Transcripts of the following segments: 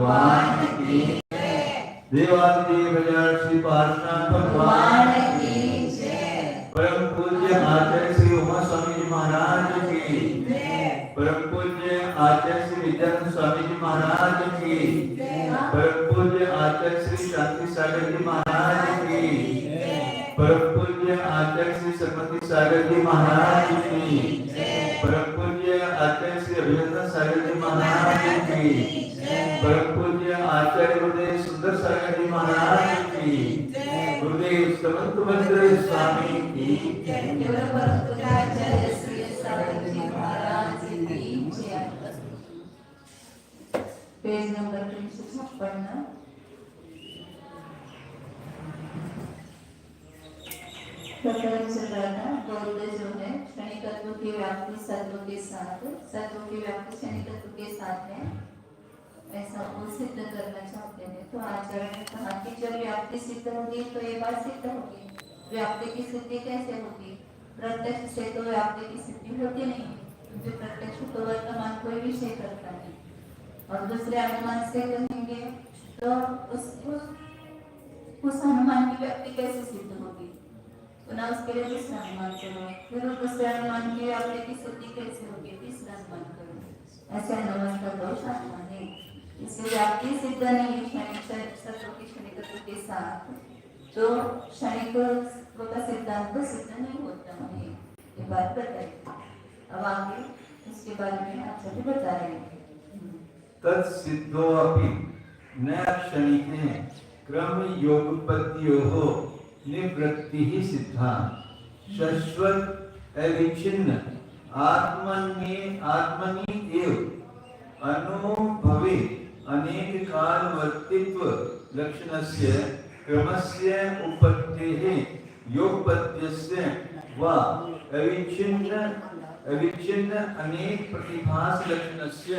भगवान की जय। देवादिदेव श्री पार्श्वनाथ भगवान की जय। परम पूज्य आचार्य श्री उमा स्वामी जी महाराज की जय। परम पूज्य आचार्य श्री विद्यानंद स्वामी जी महाराज की जय। परम पूज्य आचार्य श्री शांति सागर जी महाराज की जय। परम पूज्य आचार्य श्री सरस्वती सागर जी महाराज की जय। परम पूज्य आचार्य श्री अभिनंदन सागर जी महाराज की जय। परम पूज्य आचार्य गुरुदेव सुंदर सागर जी महाराज की जय। गुरुदेव समंत भद्र स्वामी की जय। परम पूज्य आचार्य श्री सागर जी महाराज की जय। पेज नंबर 356 प्रकरण चल रहा था। बौद्ध जो है क्षणिकत्व की व्याप्ति सत्व के साथ, सत्व की व्याप्ति क्षणिकत्व के साथ है, ऐसा वो सिद्ध करना चाहते हैं। तो आचार्य ने कहा कि जब व्याप्ति सिद्ध होगी तो ये बात सिद्ध होगी। व्याप्ति की सिद्धि कैसे होगी? प्रत्यक्ष से तो व्याप्ति की सिद्धि होती नहीं, क्योंकि प्रत्यक्ष तो वर्तमान कोई विषय करता नहीं। और दूसरे अनुमान से कहेंगे तो उस अनुमान की व्याप्ति कैसे सिद्ध होगी? पुनः उसके लिए दूसरा अनुमान करो, फिर दूसरे अनुमान की व्याप्ति की सिद्धि कैसे होगी? तीसरा अनुमान करो। ऐसे अनुमान का दोष आत्मा है। इससे व्याप्ति सिद्ध नहीं है क्षणिक सत्व की क्षणिकत्व के साथ, तो क्षणिक का सिद्धांत तो सिद्ध नहीं होता है। ये बात बताइए। अब आगे इसके बारे में आप सभी बता रहे हैं। तत्सिद्धो अपि न क्षणिके क्रम योगपत्तियोः निवृत्तिः सिद्धा शाश्वत अविच्छिन्न आत्मनि एव अनुभवे अनेक कालवर्तित्व लक्षणस्य क्रमस्य उपपत्तेः योगपत्त्यस्य वा अविच्छिन्न अनेक प्रतिभास लक्षणस्य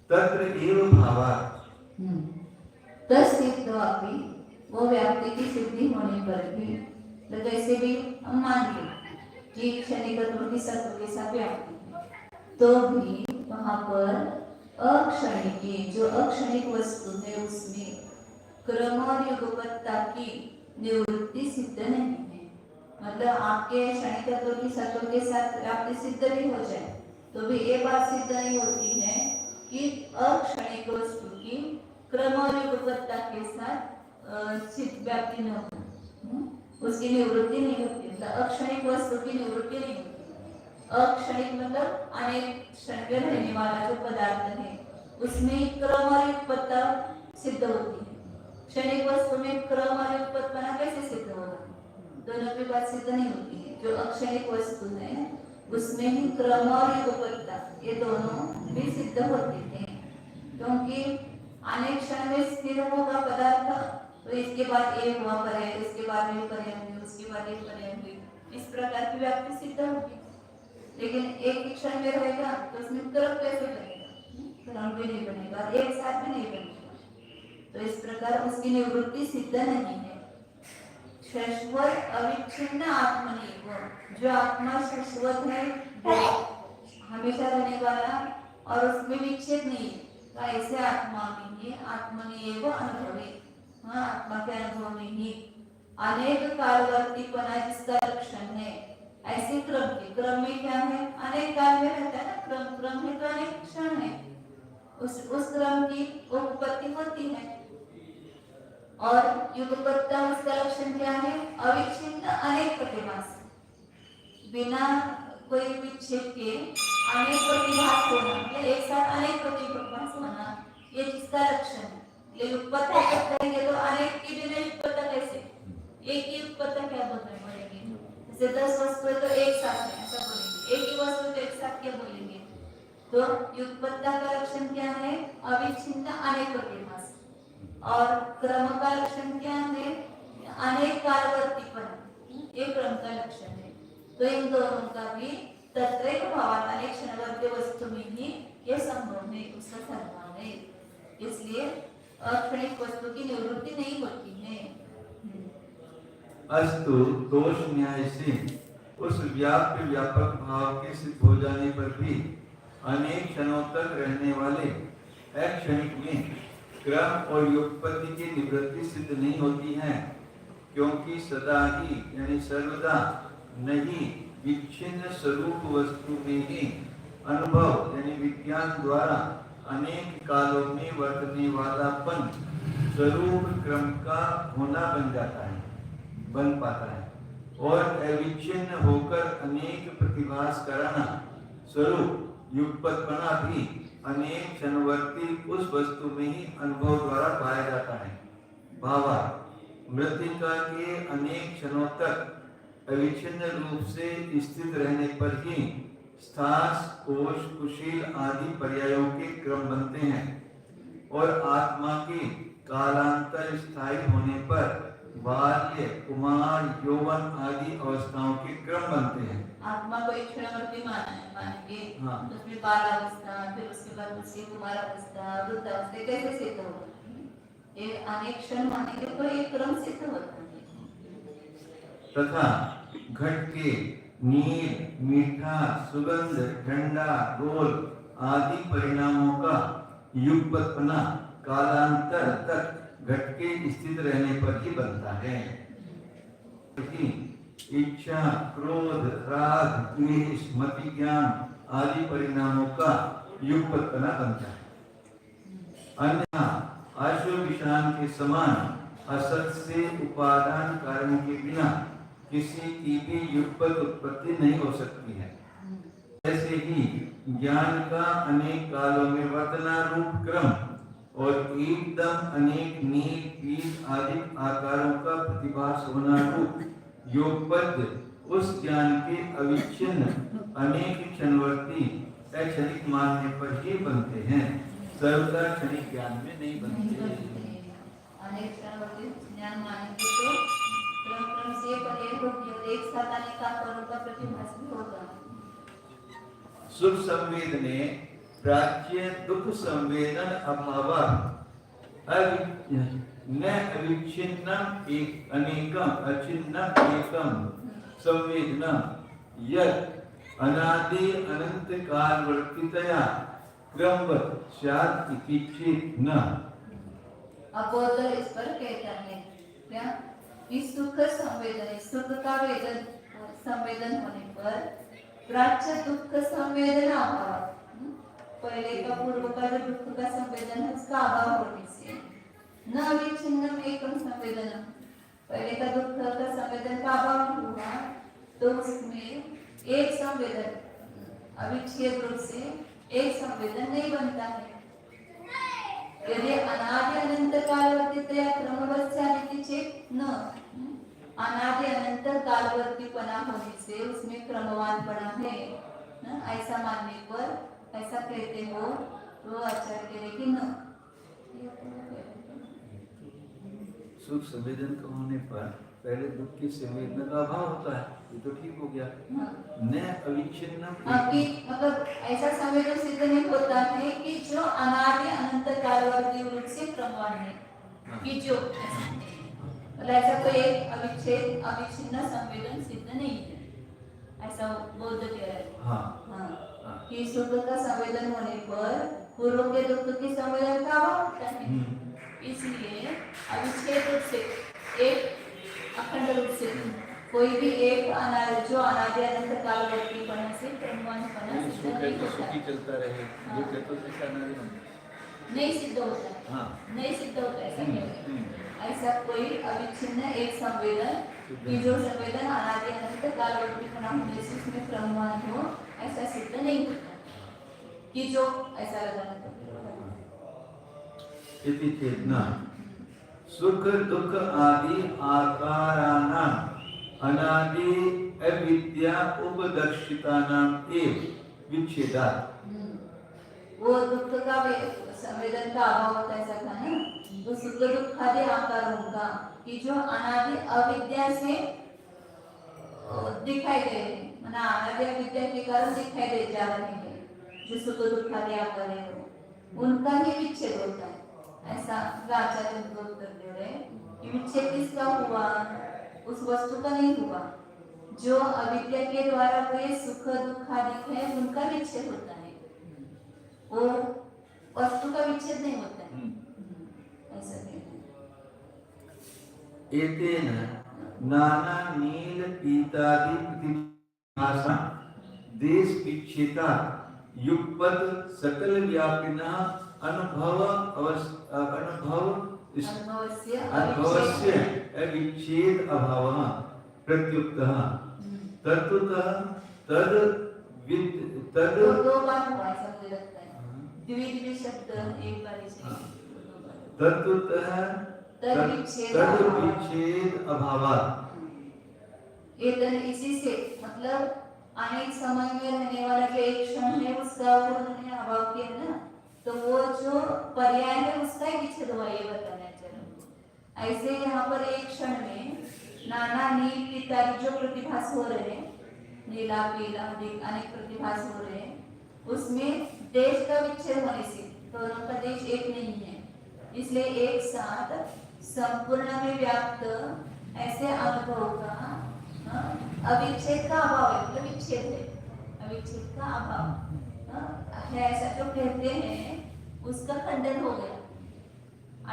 तत्र एव भावात्। तत्सिद्धो अपि वो व्याप्ति की सिद्धि होने पर भी, तो जैसे भी हम मान लें कि क्षणिकत्व की सत्व के साथ व्याप्ति है, तो भी वहां पर अक्षणिक जो अक्षणिक वस्तु है उसमें क्रम और युगपत्ता की निवृत्ति सिद्ध नहीं है। मतलब आपके क्षणिकत्व की सत्व के साथ व्याप्ति सिद्ध भी हो जाए तो भी ये बात सिद्ध नहीं होती है कि अक्षणिक वस्तु की क्रम और युगपत्ता के साथ व्याप्ति न हो, उसकी निवृत्ति नहीं होती। मतलब अक्षणिक वस्तु की निवृत्ति नहीं होती। अक्षणिक मतलब अनेक क्षण में रहने वाला जो पदार्थ है उसमें क्रम और युगपत्ता सिद्ध होती है। क्षणिक वस्तु में क्रम और युगपत्ता कैसे सिद्ध होगा? दोनों की बात सिद्ध नहीं होती है। जो अक्षणिक वस्तु है उसमें ही क्रम और युगपत्ता ये दोनों भी सिद्ध होते हैं, क्योंकि अनेक क्षण में स्थिर होगा पदार्थ, तो इसके बाद एक हुआ पर्याय, इसके बाद में पर्याय हुई, उसके बाद एक पर्याय हुई, इस प्रकार की व्याप्ति सिद्ध होगी। लेकिन एक क्षण में रहेगा तो उसमें क्रम कैसे बनेगा? क्रम भी नहीं बनेगा, एक साथ भी नहीं बनेगा। तो इस प्रकार उसकी निवृत्ति सिद्ध नहीं है। शाश्वत अविच्छिन्न आत्मनि, जो आत्मा शाश्वत है, हमेशा रहने वाला और उसमें विच्छेद नहीं है, ऐसे आत्मा में ही आत्मनि एवं अनुभवे, आत्मा के अनुभव में ही अनेक कालवर्तीपना जिसका लक्षण है, ऐसे क्रम के क्रम में क्या है? अनेक काल में रहता है ना क्रम में तो अनेक क्षण है, उस क्रम की उपपत्ति होती है। और युगपत्ता उसका लक्षण क्या है? अविच्छिन्न अनेक प्रतिभास, बिना कोई विच्छेद के अनेक प्रतिभास होना, एक साथ अनेक प्रतिभास होना, ये जिसका लक्षण है। ले युगपत्ता करेंगे तो अनेक की बिना युगपत्ता कैसे? एक ही युगपत्ता क्या बोलने पड़ेगी? जैसे 10 वस्तु है तो एक साथ है ऐसा बोलेंगे, एक ही वस्तु तो एक साथ क्या बोलेंगे? तो युगपत्ता का लक्षण क्या है? अविच्छिन्न अनेक प्रतिभास। और क्रम का लक्षण क्या है? अनेक कालवर्तीपन, ये क्रम का लक्षण है। तो इन दोनों का भी तत्रैव भावात्, अनेक क्षणवर्ती वस्तु में ही ये संभव है, उसका धर्म है। इसलिए अक्षणिक वस्तु की निवृत्ति नहीं होती है। अस्तु दोष न्याय से उस व्याप्य व्यापक भाव के सिद्ध हो जाने पर भी अनेक क्षणों तक रहने वाले क्षणिक में क्रम और युगपत्ति की निवृत्ति सिद्ध नहीं होती है, क्योंकि सदा ही यानी सर्वदा नहीं विच्छिन्न स्वरूप वस्तु में ही अनुभव यानी विज्ञान द्वारा अनेक कालों में वर्तने वालापन स्वरूप क्रम का होना बन पाता है, और अविच्छिन्न होकर अनेक प्रतिभास कराना स्वरूप युगपत्पना भी अनेक क्षणवर्ती उस वस्तु में ही अनुभव द्वारा पाया जाता है। भावा मृतिका के अनेक क्षणों तक अविच्छिन्न रूप से स्थित रहने पर ही स्थास, कोश, कुशील आदि पर्यायों के क्रम बनते हैं, और आत्मा के कालांतर स्थायी होने पर बाल्य, कुमार, यौवन आदि अवस्थाओं के क्रम बनते हैं। आत्मा को एक क्षणवर्ती मानेंगे, हाँ। उसमें बालावस्था, फिर उसके बाद उसकी कुमारावस्था, वृद्धावस्था कैसे सिद्ध होगा? ये अनेक क्षण मानेंगे तो एक क्रम सिद्ध होता है। तथा घट के नील, मीठा, सुगंध, ठंडा, गोल आदि परिणामों का युगपत्पना कालांतर तक घट के स्थित रहने पर ही बनता है। इच्छा, क्रोध, राग, द्वेष, मति ज्ञान आदि परिणामों का युगपत्पना बनता है। अन्यथा आश्व विषाण के समान असत से उपादान कारण के बिना किसी की भी युगपत उत्पत्ति नहीं हो सकती है। ऐसे ही ज्ञान का अनेक कालों में वर्तना रूप क्रम और एकदम अनेक नील, पीत आदि आकारों का प्रतिभास होना रूप योगपद उस ज्ञान के अविच्छिन्न अनेक क्षणवर्ती क्षणिक मानने पर ही बनते हैं, सर्वदा क्षणिक ज्ञान में नहीं बनते। अनेक क्षणवर्ती ज्ञान मानेंगे तो क्रम से पर्याय होगी और एक साथ अनेक आकारों का प्रतिभास भी होगा। सुख संवेदने प्राच्य दुख संवेदन अभाव न अविच्छिन्नम एक अनेकम अचिन्नम एकम संवेदनम यत् अनादि अनंत कालवर्तितया क्रमवत् स्यात् इति चेत् न। अब बोलकर इस पर कहता है क्या कि सुख संवेदन, सुख का संवेदन होने पर प्राच्य दुख संवेदन अभाव, पहले का पूर्व का जो दुख का संवेदन है उसका अभाव होने से न अविच्छिन्नम एकम संवेदन, पहले का दुख का संवेदन का अभाव हुआ तो उसमें एक संवेदन अविच्छेद रूप से एक संवेदन नहीं बनता है। यदि अनादि अनंत कालवर्तीतया क्रमवत्स्यादिति चेत् न, अनादि अनंत कालवर्तीपना होने से उसमें क्रमवानपना है न, ऐसा मानने पर ऐसा कहते हो तो आचार्य कह रहे कि न। सुख संवेदन का होने पर पहले दुख की संवेदना का अभाव होता है, ये तो ठीक हो गया। न अविच्छिन्नम मतलब ऐसा संवेदन सिद्ध नहीं होता है कि जो अनादि अनंत कालवर्ती रूप से क्रमवान है, कि जो मतलब ऐसा कोई एक अविच्छिन्न संवेदन सिद्ध नहीं है, ऐसा बोध कह रहे हैं। हाँ, कि सुख का संवेदन होने पर पूर्व के दुख की संवेदन का अभाव होता है, इसलिए अविच्छेद रूप से एक अखंड रूप से कोई भी एक जो अनादि अनंत कालवर्तीपना से क्रमवानपना सिद्ध नहीं होता, चलता रहे नहीं सिद्ध होता, नहीं सिद्ध होता, ऐसा नहीं। ऐसा कोई अविच्छिन्न एक संवेदन कि जो संवेदन अनादि अनंत कालवर्तीपना होने से उसमें क्रमवान हो, ऐसा सिद्ध नहीं होता कि जो ऐसा लगाना इति चेतना सुख दुख आदि आकाराणां अनादि अविद्या उपदर्शितानां एव विच्छेदात्। वो दुख का संवेदन का अभाव होता है, ऐसा था ना, तो सुख दुख आदि आकारों का कि जो अनादि अविद्या से दिखाई दे रहे, माना अनादि अविद्या के कारण दिखाई दे जा रहे हैं, जो सुख दुख आदि आकार है उनका ही विच्छेद होता है। ऐसा आचार्य उनको उत्तर दे रहे कि विच्छेद किसका हुआ? उस वस्तु का नहीं हुआ, जो अविद्या के द्वारा हुए सुख दुख आदि है उनका विच्छेद होता है। और वस्तु का विच्छेद नहीं होता है, ऐसा कहते हैं। एतेन नाना नील पीतादि प्रतिभासा देश विच्छेदा युगपद सकल व्यापिना अनुभव अनुभवस्य अविच्छेद अभावः प्रत्युक्तः तत्वतः तद दो बार हुआ ऐसा मुझे लगता है, द्वितीय शब्द एक बार ही से तत्वतः तद विच्छेद अभावः। इसी से मतलब अनेक समय में रहने वाला जो एक क्षण है उसका उन्होंने अभाव किया ना, तो वो जो पर्याय है उसका ही विच्छेद हुआ, ये बताना चाहिए। ऐसे यहाँ पर एक क्षण में नाना नील पीतादि जो प्रतिभास हो रहे हैं, नीला पीला अनेक प्रतिभास हो रहे हैं, उसमें देश का विच्छेद होने से दोनों का देश एक नहीं है, इसलिए एक साथ संपूर्ण में व्याप्त ऐसे अनुभव का अविच्छेद का अभाव है, मतलब विच्छेद है, अविच्छेद का अभाव है, ऐसा जो कहते हैं उसका खंडन हो गया।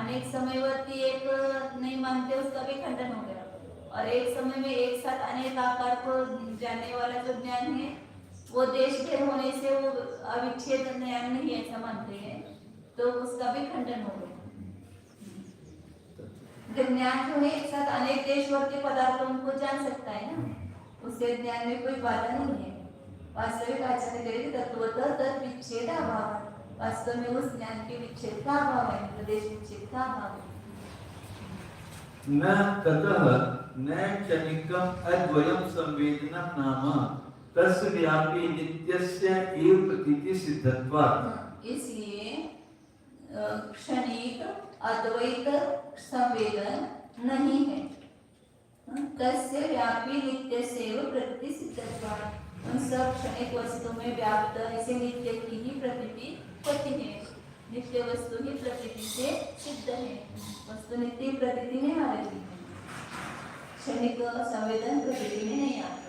अनेक समयवर्ती एक नहीं मानते उसका भी खंडन हो गया, और एक समय में एक साथ अनेक आकार को जानने वाला जो ज्ञान है वो देश भेद होने से वो अविच्छेद ज्ञान नहीं ऐसा मानते हैं, तो उसका भी खंडन हो गया। ज्ञान जो है एक साथ अनेक देशवर्ती पदार्थों को जान सकता है ना, उससे ज्ञान में कोई बाधा नहीं है। वास्तविक आचार्य करेगी तत्वतः तद विच्छेद अभाव, वास्तव में उस ज्ञान के विच्छेद का अभाव है, प्रदेश विच्छेद का अभाव है। न ततः न क्षणिकम् अद्वयं संवेदनं नाम तस्य व्यापी नित्यस्य एव प्रतीति सिद्धत्वात्। इसलिए क्षणिक अद्वैत संवेदन नहीं है, तस्य व्यापी नित्यस्य एव प्रतीति सिद्धत्वात्। उन सब क्षणिक वस्तु में व्याप्त ऐसे नित्य की ही प्रतीति होती है, नित्य वस्तु ही प्रतीति से सिद्ध है, वस्तु नित्य प्रतीति में आ रही है, क्षणिक संवेदन प्रतीति में नहीं आती।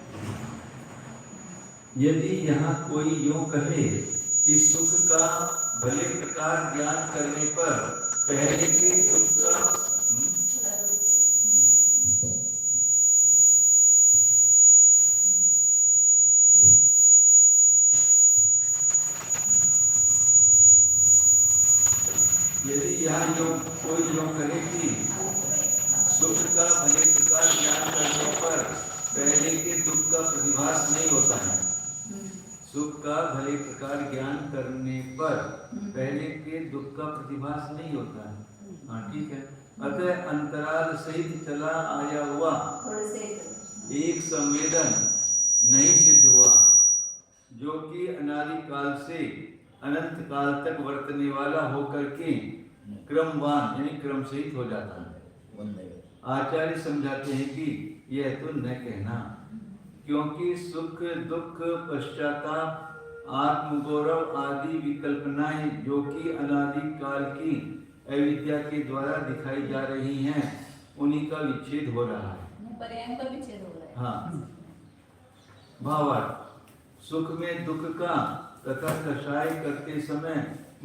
यदि यहाँ कोई यूं कहे कि सुख का भले प्रकार ज्ञान करने पर पहले के दुख का यदि यहाँ कोई यूं कहे कि सुख का भले प्रकार ज्ञान करने पर पहले के दुख का प्रतिभास नहीं होता है, सुख का भले प्रकार ज्ञान करने पर पहले के दुख का प्रतिभास नहीं होता है, हाँ ठीक है। अतः अंतराल सहित चला आया हुआ एक संवेदन नहीं सिद्ध हुआ, जो कि अनादि काल से अनंत काल तक वर्तने वाला होकर के क्रमवान यानी क्रम सहित हो जाता है। आचार्य समझाते हैं कि यह तो न कहना, क्योंकि सुख दुख पश्चाताप आत्मगौरव आदि विकल्पनाएं जो कि अनादि काल की अविद्या के द्वारा दिखाई जा रही हैं, उन्हीं का विच्छेद हो रहा है, पर्याय का विच्छेद हो रहा है। हाँ, भावार्थ सुख में दुख का तथा कषाय करते समय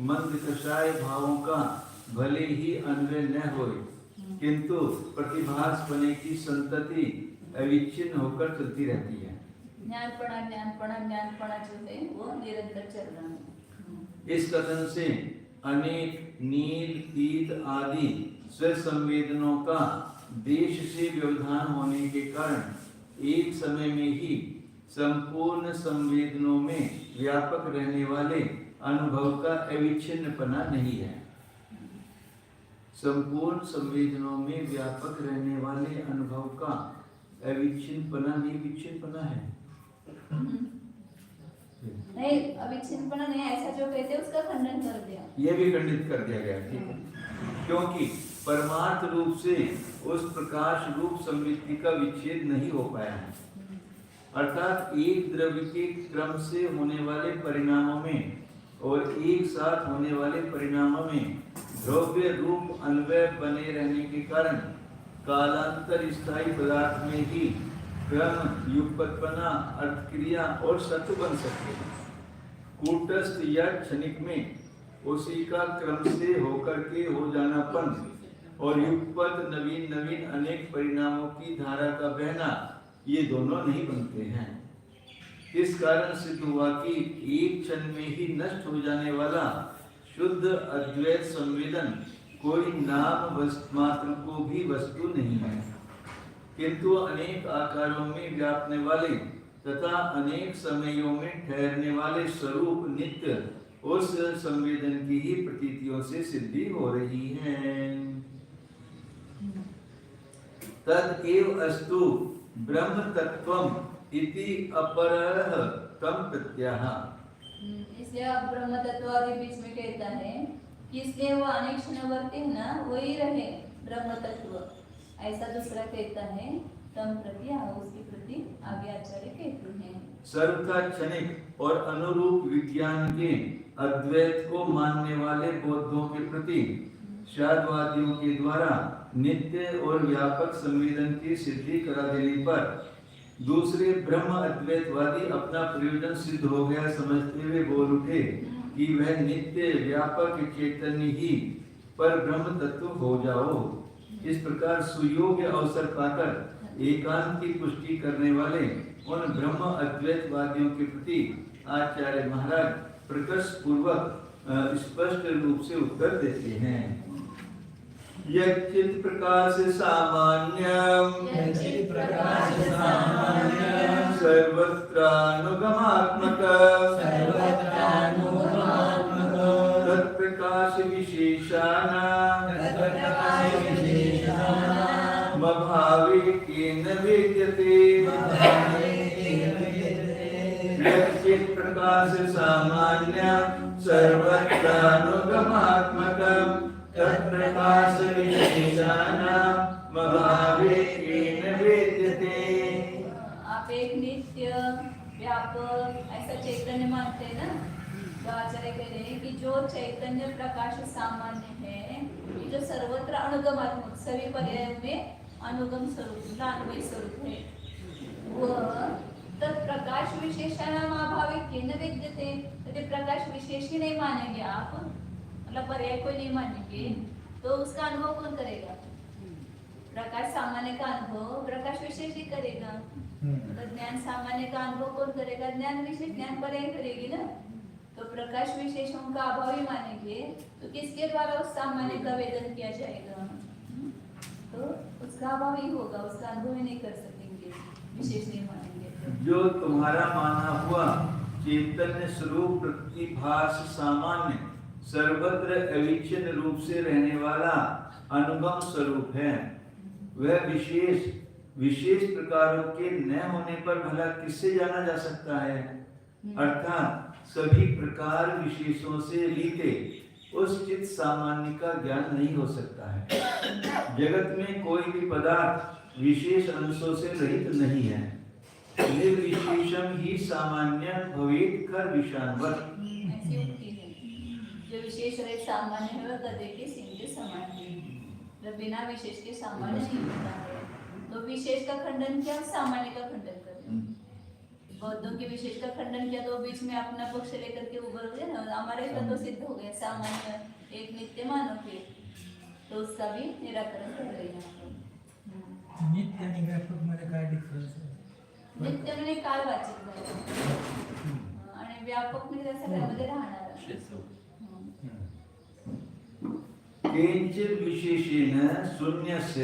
मंद कषाय भावों का भले ही अन्वय न होए, किंतु प्रतिभास बने की संतति अविच्छिन्न होकर चलती रहती है। ज्ञानपणा जो है वो निरंतर चल रहा है। इस कथन से अनेक नील पीत आदि स्वसंवेदनों का देश से व्यवधान होने के कारण एक समय में ही संपूर्ण संवेदनों में व्यापक रहने वाले अनुभव का अविच्छिन्नपना नहीं है। संपूर्ण संवेदनों में व्यापक रहने वाले अनुभव का अविच्छिन्नपना नहीं, विच्छिन्नपना है। नहीं, अविच्छिन्नपना नहीं, ऐसा जो कहते हैं उसका खंडन कर दिया, यह भी खंडित कर दिया गया, ठीक है। क्योंकि परमार्थ रूप से उस प्रकाश रूप समृद्धि का विच्छेद नहीं हो पाया है, अर्थात एक द्रव्य के क्रम से होने वाले परिणामों में और एक साथ होने वाले परिणामों में द्रव्य रूप अन्वय बने रहने के कारण कालांतर स्थायी पदार्थ में ही क्रम युगपत्पना अर्थक्रिया और सत्य बन सकते हैं। कूटस्थ या क्षणिक में उसी का क्रम से होकर के हो जानापन और युगपत नवीन नवीन अनेक परिणामों की धारा का बहना, ये दोनों नहीं बनते हैं। इस कारण सिद्ध हुआ कि एक क्षण में ही नष्ट हो जाने वाला शुद्ध अद्वैत संवेदन कोई नाम वस्तु मात्र को भी वस्तु नहीं है, किंतु अनेक आकारों में व्यापने वाले तथा अनेक समयों में ठहरने वाले स्वरूप नित्य उस संवेदन की ही प्रतीतियों से सिद्धि हो रही है। तद एव अस्तु ब्रह्म तत्वम इति अपरः तम प्रत्याह। इसलिए अब ब्रह्म तत्व आगे बीच में कहता है कि इसलिए वो अनेक क्षणवर्ती है ना, वही रहे ब्रह्म तत्व, ऐसा दूसरा कहता है तम प्रत्याह, उसकी प्रति आगे आचार्य कहते हैं। सर्वथा क्षणिक और अनुरूप विज्ञान के अद्वैत को मानने वाले बौद्धों के प्रति शादवादियों के द्वारा नित्य और व्यापक संवेदन की सिद्धि करा देने पर दूसरे ब्रह्म अद्वैतवादी अपना प्रयोजन सिद्ध हो गया समझते हुए बोल उठे कि वह नित्य व्यापक चैतन्य ही पर ब्रह्म तत्व हो जाओ। इस प्रकार सुयोग्य अवसर पाकर एकांत की पुष्टि करने वाले उन ब्रह्म अद्वैतवादियों के प्रति आचार्य महाराज प्रकर्ष पूर्वक स्पष्ट रूप से उत्तर देते हैं। यच्चित् प्रकाश सामान्यं सर्वत्रानुगमात्मकं तत्प्रकाश विशेषाणां मभावे केन वेद्यते। यच्चित् प्रकाश सामान्यं सर्वत्रानुगमात्मकं तत्प्रकाश विशेषाणां मभावे केन वेद्यते। आप एक नित्य व्यापक ऐसा चैतन्य मानते हैं ना, तो आचार्य कह रहे हैं कि जो चैतन्य प्रकाश सामान्य है, ये जो सर्वत्र अनुगमात्मक सभी पर्यायों में अनुगम स्वरूप अन्वय स्वरूप है, वह तत्प्रकाश विशेषाणाम अभावे केन वेद्यते। यदि प्रकाश विशेष ही नहीं मानेंगे आप, मतलब पर्याय कोई नहीं मानेंगे, तो उसका अनुभव कौन करेगा? प्रकाश सामान्य का अनुभव प्रकाश विशेष ही करेगा। तो ज्ञान सामान्य का अनुभव कौन करेगा? ज्ञान विशेष, ज्ञान पर्याय करेगी ना। तो प्रकाश विशेषों का अभाव ही मानेंगे तो किसके द्वारा उस सामान्य का वेदन किया जाएगा? तो उसका अभाव ही होगा, उसका अनुभव ही नहीं कर सकेंगे, विशेष नहीं मानेंगे। जो तुम्हारा माना हुआ चैतन्य स्वरूप प्रतिभास सामान्य सर्वत्र अविच्छिन्न रूप से रहने वाला अनुगम स्वरूप है, वह विशेष प्रकारों के न होने पर भला किससे जाना जा सकता है? अर्थात सभी प्रकार विशेषों से रीते उस चित्त सामान्य का ज्ञान नहीं हो सकता है। जगत में कोई भी पदार्थ विशेष अंशों से रहित नहीं है। निर्विशेषम ही सामान्य भवेत् कर विषान्वत्। ऐसी उक्ति है, जो विशेष रहित सामान्य है वह गधे के सींग के समान है, जो बिना विशेष के सामान्य नहीं होता है। तो विशेष का खंडन किया, सामान्य का खंडन कर दिया। बौद्धों के विशेष का खंडन किया तो बीच में अपना पक्ष लेकर के उभर गए ना, हमारे तो सिद्ध हो गया सामान्य एक नित्य मानो के, तो उसका भी निराकरण कर रहे हैं। नित्य आणि व्यापक मध्ये काय डिफरन्स आहे? नित्य म्हणजे कालवाचिक झालं आणि व्यापक म्हणजे त्या सगळ्यामध्ये राहणार। केंचित् विशेषेण शून्यस्य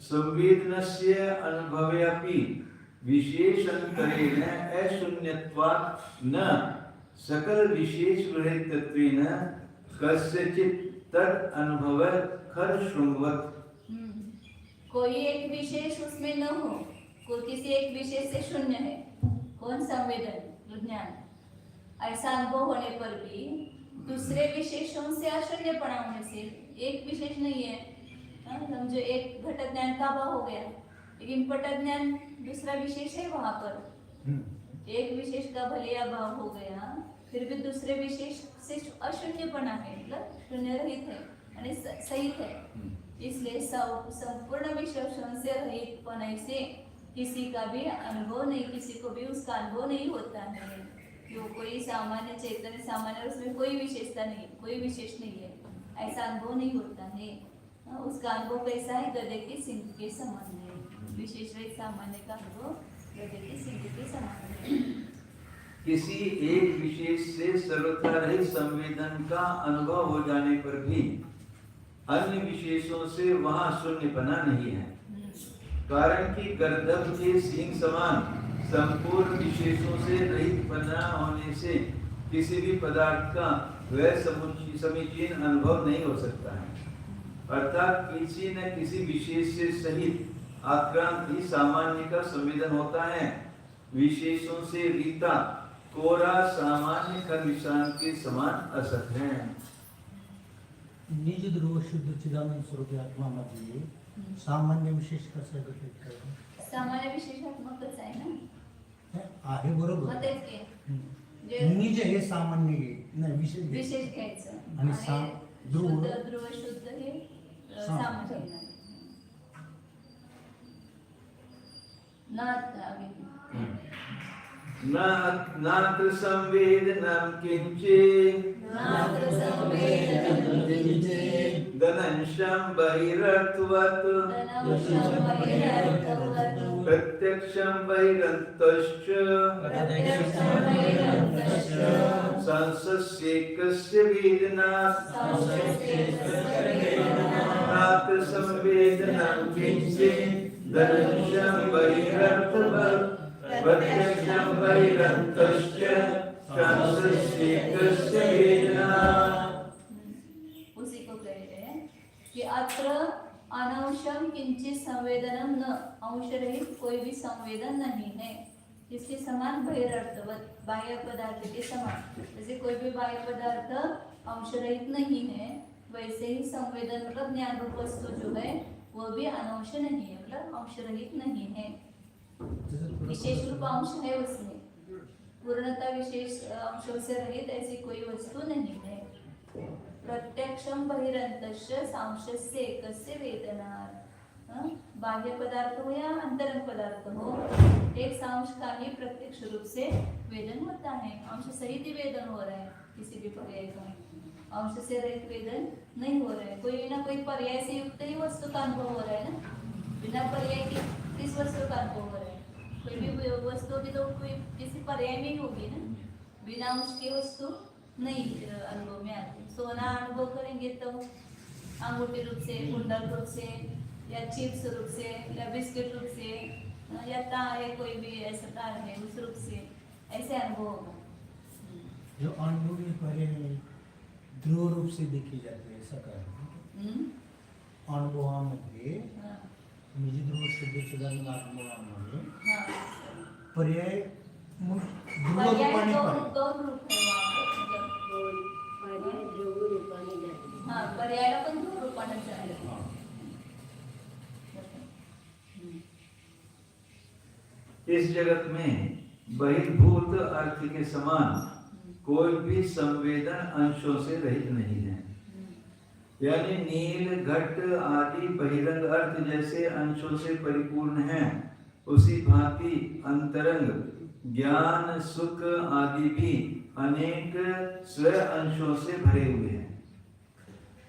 संवेदनस्य अनुभवेऽपि विशेषान्तरेण अशून्यत्वात् न सकल विशेष रहितत्वेन कस्यचित् तद अनुभव खर शृण्वत्। कोई एक विशेष उसमें न हो, कोई किसी एक विशेष से शून्य है, कौन? संवेदन, विज्ञान। ऐसा अनुभव होने पर भी दूसरे विशेषों से अशून्यपना होने से एक विशेष नहीं है। समझो एक घट ज्ञान का अभाव हो गया, लेकिन पट ज्ञान दूसरा विशेष है वहां पर। एक विशेष का भले अभाव हो गया, फिर भी दूसरे विशेष से अशून्यपना है, मतलब शून्य रहित है और सहित है। इसलिए संपूर्ण विशेषण से रहित पने से किसी का भी अनुभव नहीं, किसी को भी उसका अनुभव नहीं होता है। जो कोई सामान्य चैतन्य सामान्य और उसमें कोई विशेषता नहीं, कोई विशेष नहीं है, ऐसा अनुभव नहीं होता है। उसका अनुभव कैसा है? गधे के सिंह के समान है। विशेष रहित सामान्य का अनुभव गधे के सिंह के समान है। किसी एक विशेष से सर्वथा रहित संवेदन का अनुभव हो जाने पर भी अन्य विशेषों से वहां शून्यपना नहीं है, कारण कि गर्दभ के सिंह समान संपूर्ण विशेषों से रहित पना होने से किसी भी पदार्थ का वह समीचीन अनुभव नहीं हो सकता है। अर्थात किसी न किसी विशेष से सहित आक्रांत ही सामान्य का संवेदन होता है। विशेषों से रीता कोरा सामान्य खरविशान के समान असत है। निज ध्रुव शुद्ध चिदानंद स्वरूप आत्मा मध्ये सामान्य विशेष कसं घटित करणं? सामान्य विशेषात्मकच आहे ना, आहे बरोबर. मग तेच की. जे निज हे सामान्य आहे. नाही विशेष घ्यायचं. विशेष घ्यायचं आणि ध्रुव ध्रुव शुद्ध हे सामान्य आहे. नात्र संवेदनं किंचित् धनंशं बहिरर्थवत् प्रत्यक्षं बहिरन्तश्च संसस्येकस्य वेदना नात्र संवेदनं किंचित् धनंशं बहिरर्थवत् प्रत्यक्षं बहिरन्तश्च संसस्येकस्य वेदना। उसी को कहते हैं कि अत्र अनंशम किंचित संवेदनम न, अंश रहित कोई भी संवेदन नहीं है। इसके समान बहिरर्थवत, बाह्य पदार्थ के समान। जैसे कोई भी बाह्य पदार्थ अंश रहित नहीं है, वैसे ही संवेदन मतलब ज्ञान रूप वस्तु जो है वो भी अनंश नहीं है, मतलब अंश रहित नहीं है। विशेष रूप अंश है उसमें, पूर्णता विशेष अंशों से रहित ऐसी कोई वस्तु नहीं है। प्रत्यक्षम बहिरंतस्य सांशस्य एकस्य वेदनात्, बाह्य पदार्थ हो या अंतरंग पदार्थ हो, एक सांश का ही प्रत्यक्ष रूप से वेदन होता है। अंश सहित ही वेदन हो रहा है किसी भी पर्याय का, अंश से रहित वेदन नहीं हो रहा है। कोई ना कोई पर्याय से युक्त ही वस्तु का अनुभव हो रहा है ना, बिना पर्याय के किस वस्तु का अनुभव हो रहा है? कोई भी वस्तु भी तो कोई किसी पर्याय में ही होगी ना, बिना अंश की वस्तु नहीं अनुभव में आती। सोना अनुभव करेंगे तो अंगूठी रूप से, कुंडल रूप से, या चिप्स रूप से, या बिस्किट रूप से, या तार है, कोई भी ऐसा तार है उस रूप से, ऐसे अनुभव होगा। जो अनुभव पर्याय ध्रुव रूप से देखी जाते ऐसा कारण अनुभवामध्ये निज ध्रुव शुद्ध चिदानंद अनुभवामध्ये पर्याय ध्रुव रूपाने गौर रूप है वहाँ, पर्यायला पण ध्रुव रूपाने आहे। इस जगत में बहिर्भूत अर्थ के समान कोई भी संवेदन अंशों से रहित नहीं है। यानी नील घट आदि बहिरंग अर्थ जैसे अंशों से परिपूर्ण हैं, उसी भांति अंतरंग ज्ञान सुख आदि भी अनेक स्व अंशों से भरे हुए हैं।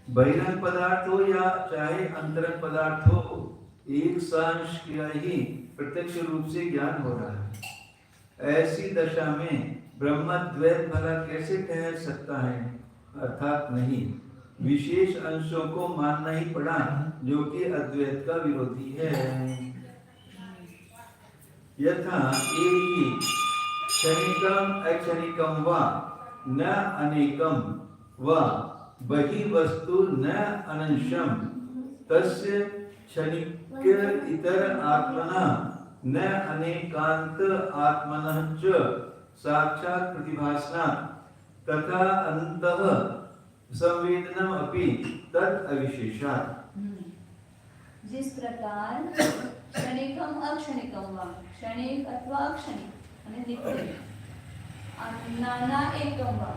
बहिरंग पदार्थ हो या चाहे अंतरंग पदार्थ हो, एक सांश का ही प्रत्यक्ष रूप से ज्ञान हो रहा है। ऐसी दशा में ब्रह्मद्वैत भला कैसे कह सकता है? अर्थात नहीं, विशेष अंशों को मानना ही पड़ा, जो कि अद्वैत का विरोधी है। यथा एकी क्षणिकम अक्षणिकम वा न अनेकम वा बहि वस्तु न अनंशम तस्य क्षणिक इतर आत्मना न अनेकांत आत्मनः च साक्षात् प्रतिभासना तथा अंतः संवेदनम अपि तत् अविशेषात्। जिस प्रकार क्षणिकम अक्षणिकम वा, क्षणिक अथवा अक्षणिक आणि नित्य, नाना एकम वा,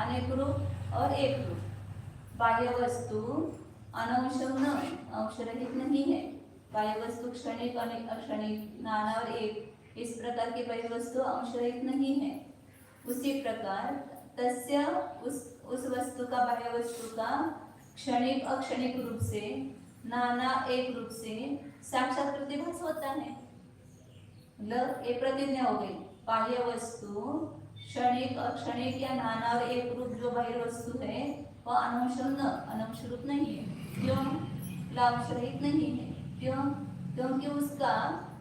अनेक रूप और एक रूप, बाह्य वस्तु अनंशम न, अंश रहित नहीं है। बाह्य वस्तु क्षणिक और अक्षणिक, नाना और एक, इस प्रकार की बाह्य वस्तु अंश रहित नहीं है। उसी प्रकार तस्य उस वस्तु का बाह्य वस्तु का क्षणिक अक्षणिक रूप से नाना एक रूप से साक्षात प्रतिभास होता है। मतलब एक प्रतिज्ञा हो गई, बाह्य वस्तु क्षणिक अक्षणिक या नाना और एक रूप जो बाह्य वस्तु है वह अनंश रूप नहीं है। क्यों? अंश रहित नहीं है। क्यों? क्योंकि उसका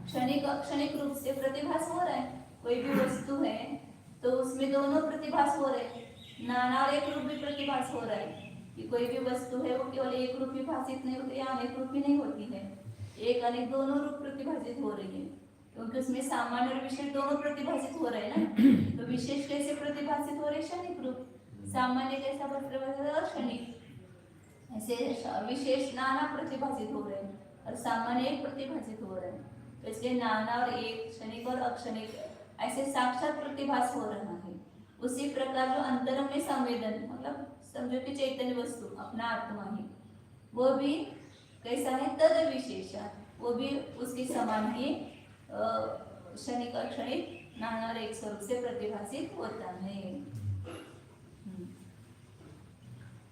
क्षणिक अक्षणिक रूप से प्रतिभास हो रहा है। कोई भी वस्तु है तो उसमें दोनों प्रतिभास हो रहे हैं, नाना और एक रूप भी प्रतिभास हो रहा है। कि कोई भी वस्तु है वो केवल एक रूप ही भाषित नहीं होती या अनेक रूप ही नहीं होती है, एक अनेक दोनों रूप प्रतिभाषित हो रही है, क्योंकि उसमें सामान्य और विशेष दोनों प्रतिभाषित हो रहे हैं ना। तो विशेष कैसे प्रतिभाषित हो रहे? क्षणिक रूप। सामान्य कैसा प्रतिभाषित? क्षणिक। ऐसे विशेष नाना प्रतिभाषित हो रहे हैं और सामान्य एक प्रतिभाषित हो रहे हैं। तो इसलिए नाना और एक, क्षणिक और अक्षणिक ऐसे साक्षात प्रतिभास हो रहा है। उसी प्रकार जो अंतर में संवेदन मतलब समझो कि चैतन्य वस्तु अपना आत्मा है, वो भी कैसा है? तद विशेष, वो भी उसके समान ही क्षणिक और क्षणिक नाना और एक स्वरूप से प्रतिभाषित होता है।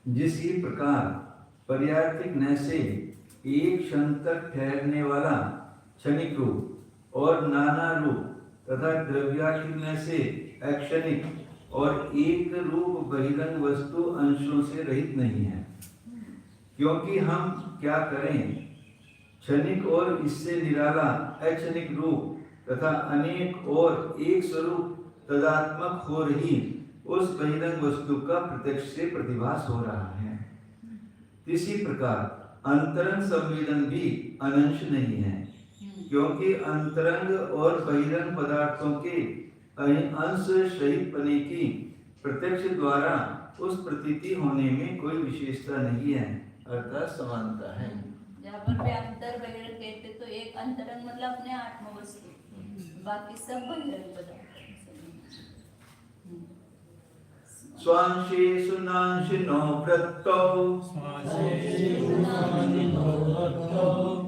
जिस ही प्रकार पर्यायिक न से एक क्षण तक ठहरने वाला क्षणिक रूप और नाना रूप तथा द्रव्यात्मक न से अक्षणिक और एक रूप बहिरंग वस्तु अंशों से रहित नहीं है। क्योंकि हम क्या करें, क्षणिक और इससे निराला अक्षणिक रूप तथा अनेक और एक स्वरूप तदात्मक हो रही उस बहिरंग वस्तु का प्रत्यक्ष से प्रतिभास हो रहा है। इसी प्रकार अंतरंग संवेदन भी अनंश नहीं है, क्योंकि अंतरंग और बहिरंग पदार्थों के अंश सहित पने की प्रत्यक्ष द्वारा उस प्रतीति होने में कोई विशेषता नहीं है, अर्थात समानता है। जहाँ पर भी अंतर बहिरंग कहते तो एक अंतरंग मतलब अपने आत्म वस्तु, बाकी सब बहिरंग पदार्थ। स्वांशेषु नांशिनो वृत्तौ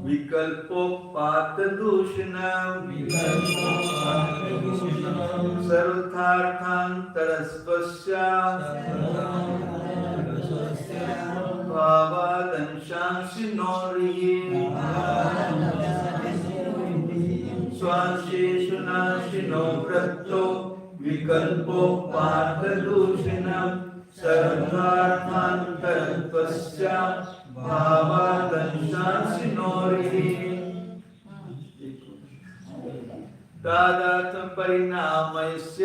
विकल्पोपात दूषणम् सर्वथार्थान्तरस्वस्य भावादंशांशिनो स्वांशेषु नांशिनो वृत्तौ विकल्पोपात दूषणम् सर्वथार्थान्तरस्वस्य भावादंशांशिनो तादात्म परिणामस्य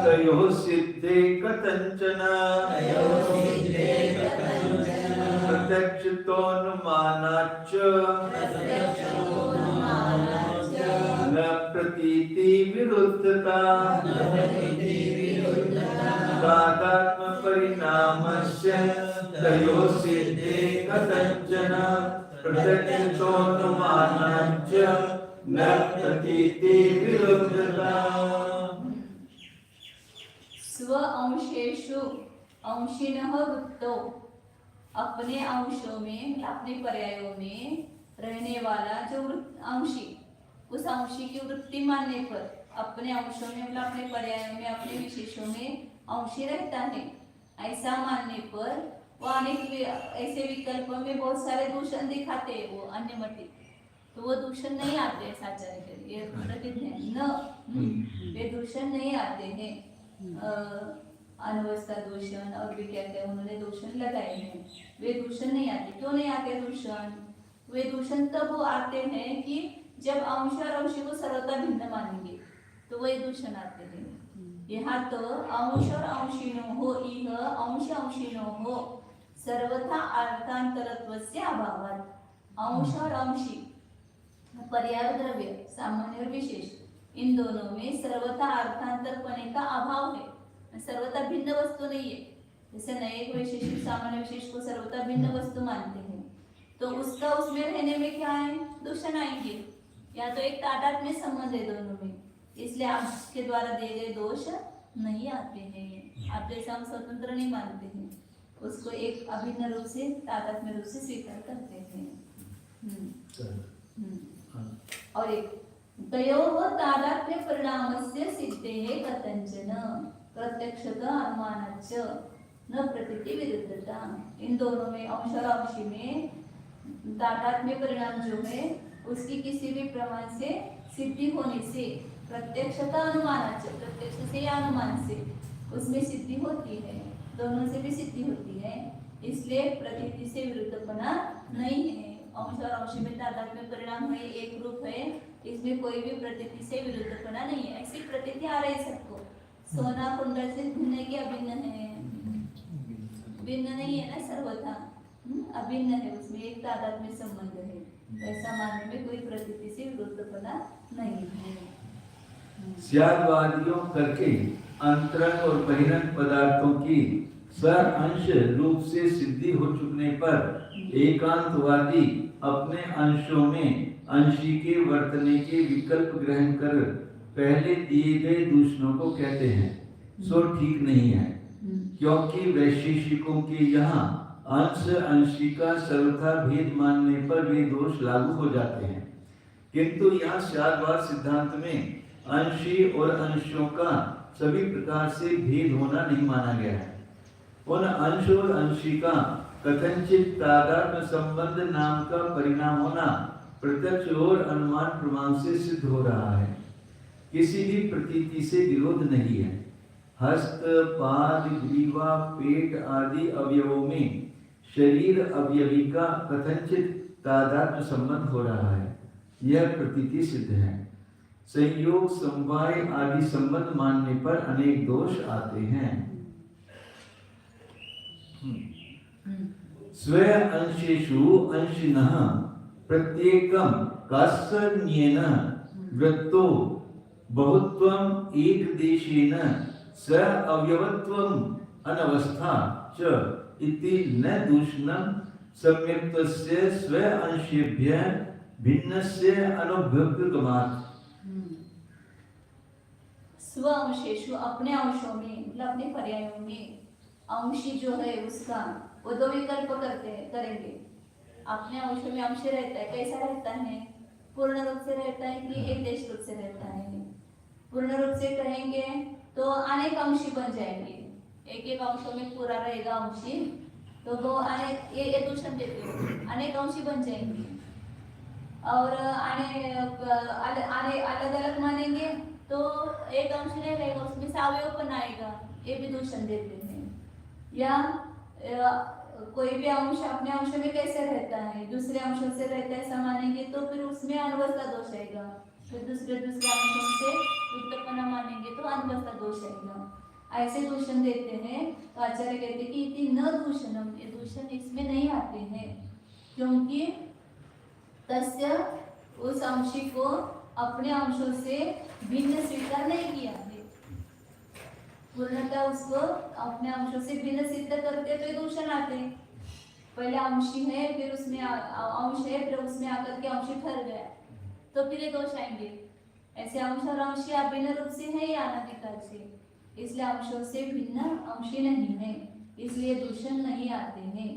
तयोः सिद्धे कथञ्चन प्रत्यक्षतोऽनुमानाच्च न प्रतीति विरुद्धता तादात्म परिणामस्य तयोः सिद्धे कथञ्चन प्रत्यक्षतोऽनुमानाच्च न प्रतीति विरुद्धता। स्व अंशेषु अंशिनः वृत्तौ, अपने अंशों में अपने पर्यायों में रहने वाला जो अंशी, उस अंशी की वृत्ति मानने पर अपने अंशों में मतलब अपने पर्यायों में अपने विशेषों में अंशी रहता है, ऐसा मानने पर वो अनेक ऐसे विकल्पों में बहुत सारे दूषण दिखाते हैं, वो अन्य मति, तो वो दूषण नहीं आते हैं साचार्य के लिए प्रतिज्ञा न वे दूषण नहीं आते हैं। अनवस्था दूषण और भी क्या क्या उन्होंने दूषण लगाए हैं, वे दूषण नहीं आते। क्यों नहीं आते दूषण? वे दूषण तब वो आते हैं कि जब अंश और अंश को सर्वथा भिन्न मानेंगे तो वही दूषण आते हैं। यहाँ तो अंश और अंशिनो हो, इह अंश अंशिनो हो सर्वथा अर्थांतरत्वस्य अभावात्, अंश और अंशी पर्याय द्रव्य सामान्य और विशेष इन दोनों में सर्वथा अर्थांतरपने का अभाव है, सर्वथा भिन्न वस्तु नहीं है। जैसे नए विशेष सामान्य विशेष को सर्वथा भिन्न वस्तु मानते हैं, तो उसका उसमें रहने में क्या है? दूषण आएंगे। या तो एक तादाद में संबंध है दोनों में, इसलिए आपके द्वारा दिए गए दोष नहीं आते हैं। आप जैसे हम स्वतंत्र नहीं मानते हैं, उसको एक अभिन्न रूप से तादात्म्य रूप से स्वीकार करते हैं। और एक तयोः तादात्म्य परिणामस्य सिद्धेः कथंचन प्रत्यक्षतः अनुमानाच्च न प्रतीति विरुद्धता। इन दोनों में अंश और अंशी में तादात्म्य परिणाम जो है उसकी किसी भी प्रमाण से सिद्धि होने से प्रत्यक्षता अनुमानाच्च, प्रत्यक्ष से या अनुमान से उसमें सिद्धि होती है, दोनों से भी सिद्धि होती है, इसलिए प्रतीति से विरुद्धपना नहीं है। अंश और अंश में तादात्म्य परिणाम है, एक रूप है, इसमें कोई भी प्रतीति से विरुद्धपना नहीं है। ऐसी प्रतीति आ रही सबको, सोना कुंडल से भिन्न है कि अभिन्न है? भिन्न नहीं है ना, सर्वथा अभिन्न है, उसमें एक तादात्म्य संबंध है। ऐसा मानने में कोई प्रतीति से विरुद्धपना नहीं है। स्यादवादियों करके अंतरंग और बहिरंग पदार्थों की सर अंश रूप से सिद्धि हो चुकने पर एकांतवादी अपने अंशों में अंशी के वर्तने के विकल्प ग्रहण कर पहले दिए गए दूषणों को कहते हैं, सो ठीक नहीं है, क्योंकि वैशेषिकों के यहाँ अंश अंशी का सर्वथा भेद मानने पर वे दोष लागू हो जाते हैं, किंतु यहाँ स्यादवाद सिद्धांत में अंशी और अंशों का सभी प्रकार से भेद होना नहीं माना गया है। उन अंश और अंशी का कथनचित तादात्म्य संबंध नाम का परिणाम होना प्रत्यक्ष और अनुमान प्रमाण से सिद्ध हो रहा है, किसी भी प्रतीति से विरोध नहीं है। हस्त, पाद, ग्रीवा, पेट आदि अवयवों में शरीर अवयवी का कथनचित तादात्म्य संबंध हो रहा है, यह प्रतीति सिद्ध है। संयोग, समवाय आदि संबंध मानने पर अनेक दोष आते हैं। स्व अंशेषु अंशिनः प्रत्येकम कास्यन्येन वृत्तो बहुत्वम एकदेशेन स अवयवत्वम अनवस्था च इति न दूषणं सम्यक्तस्य स्व अंशेभ्यः भिन्नस्य अनुभवगमात्। स्व अंशेषु अपने अंशों में, मतलब अपने पर्यायों में, अंशी जो है उसका वो दो विकल्प करेंगे। अपने अंशों में अंश रहता है, कैसा रहता है? पूर्ण रूप से रहता है कि एक देश रूप से रहता है? पूर्ण रूप से कहेंगे तो अनेक अंशी बन जाएंगे, एक एक अंशों में पूरा रहेगा अंशी, तो वो अनेक ये दूषण देते हैं, अनेक अंशी बन जाएंगे। और अलग अलग मानेंगे तो एक अंश नहीं रहेगा, उसमें सावयवपन आएगा, ये भी दूषण देते हैं। या कोई भी अंश अपने अंशों में कैसे रहता है, दूसरे अंशों से रहता है ऐसा मानेंगे तो फिर उसमें अनवस्था दोष आएगा। फिर दूसरे अंशों से युक्तपना मानेंगे तो अनवस्था दोष आएगा। ऐसे दूषण देते हैं तो आचार्य कहते हैं कि इति न दूषणम, ये दूषण इसमें नहीं आते हैं, क्योंकि तस्य उस अंशी को अपने अंशों से भिन्न स्वीकार नहीं किया है। पूर्णतः उसको अपने अंशों से भिन्न सिद्ध करते तो ये दूषण आते। पहले अंशी है, फिर उसमें अंश है, फिर उसमें आकर के अंशी ठहर गया तो फिर ये दोष आएंगे। ऐसे अंश और अंशी अभिन्न रूप से है या अनाधिकार से, इसलिए अंशों से भिन्न अंशी नहीं है, इसलिए दूषण नहीं आते हैं।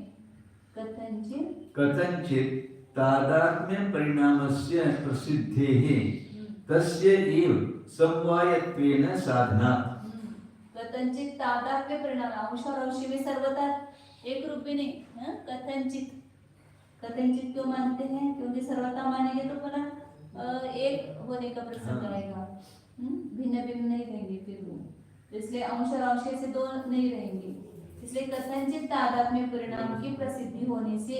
कथंचित तादात्म्य परिणामस्य प्रसिद्धेः तस्य एव समवायत्वेन साधनात्। कथंचित तादात्म्य परिणाम, अंश और अंशी में सर्वथा एक रूप भी नहीं। कथंचित, कथंचित क्यों मानते हैं? क्योंकि सर्वथा मानेंगे तो पुनः एक होने का प्रसंग आएगा, भिन्न भिन्न नहीं रहेंगे फिर वो, इसलिए अंश और अंश से दो नहीं रहेंगे। इसलिए कथंचित तादात्म्य परिणाम की प्रसिद्धि होने से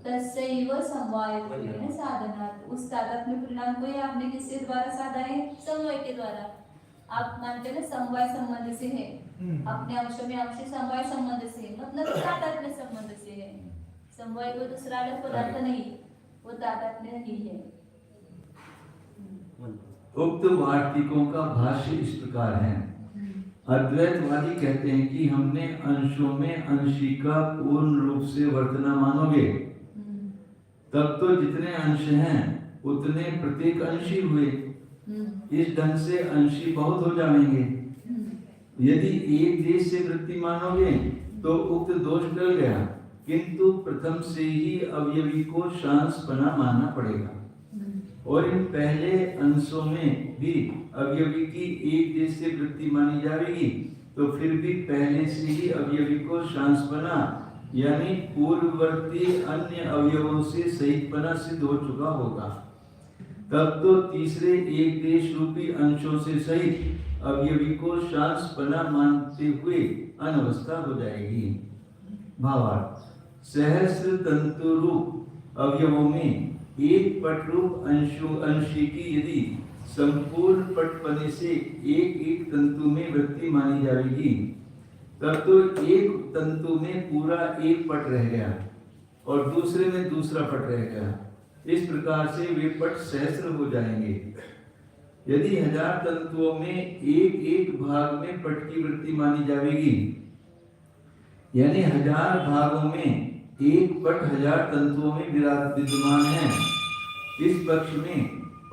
तस्यैव समवायत्वेन साधनात्, उस तादात्म्य परिणाम को ही आपने किसके द्वारा साधा है? समवाय के द्वारा। आप मानते हैं समवाय संबंध से है, अपने अंशों में अंश समवाय संबंध से, मतलब तादात्म्य संबंध से है। समवाय कोई दूसरा अलग पदार्थ नहीं, वो तादात्म्य नहीं है। उक्त वार्तिकों का भाष्य इस प्रकार है। अद्वैतवादी कहते हैं कि हमने अंशों में अंशी का पूर्ण रूप से वर्तना मानोगे तब तो जितने अंश हैं उतने प्रत्येक अंशी हुए, इस ढंग से अंशी बहुत हो जाएंगे। यदि एक देश से वृत्ति मानोगे तो उक्त दोष टल गया, किंतु प्रथम से ही अवयवी को शांस बना मानना पड़ेगा। और इन पहले अंशों में भी अवयवी की एक देश से वृत्ति मानी जाएगी, तो फिर भी पहले से ही अवयवी को शांसपना यानी पूर्ववर्ती अन्य अवयवों से सहितपना सिद्ध हो चुका होगा। तब तो तीसरे एक देश रूपी अंशों से सहित अवयवी को शांसपना मानते हुए अनवस्था हो जाएगी। भावार्थ, सहस्र तंतु रूप अवयवों में एक पट रूप अंशी की यदि संपूर्ण पटपने से एक एक तंतु में वृत्ति मानी जाएगी, तब तो एक तंतु में पूरा एक पट रह गया और दूसरे में दूसरा पट रह गया। इस प्रकार से वे पट सहस्र हो जाएंगे। यदि 1000 तंतुओं में एक एक भाग में पट की वृत्ति मानी जाएगी, यानी 1000 भागों में एक पट 1000 तंतुओं में विद्यमान है, इस पक्ष में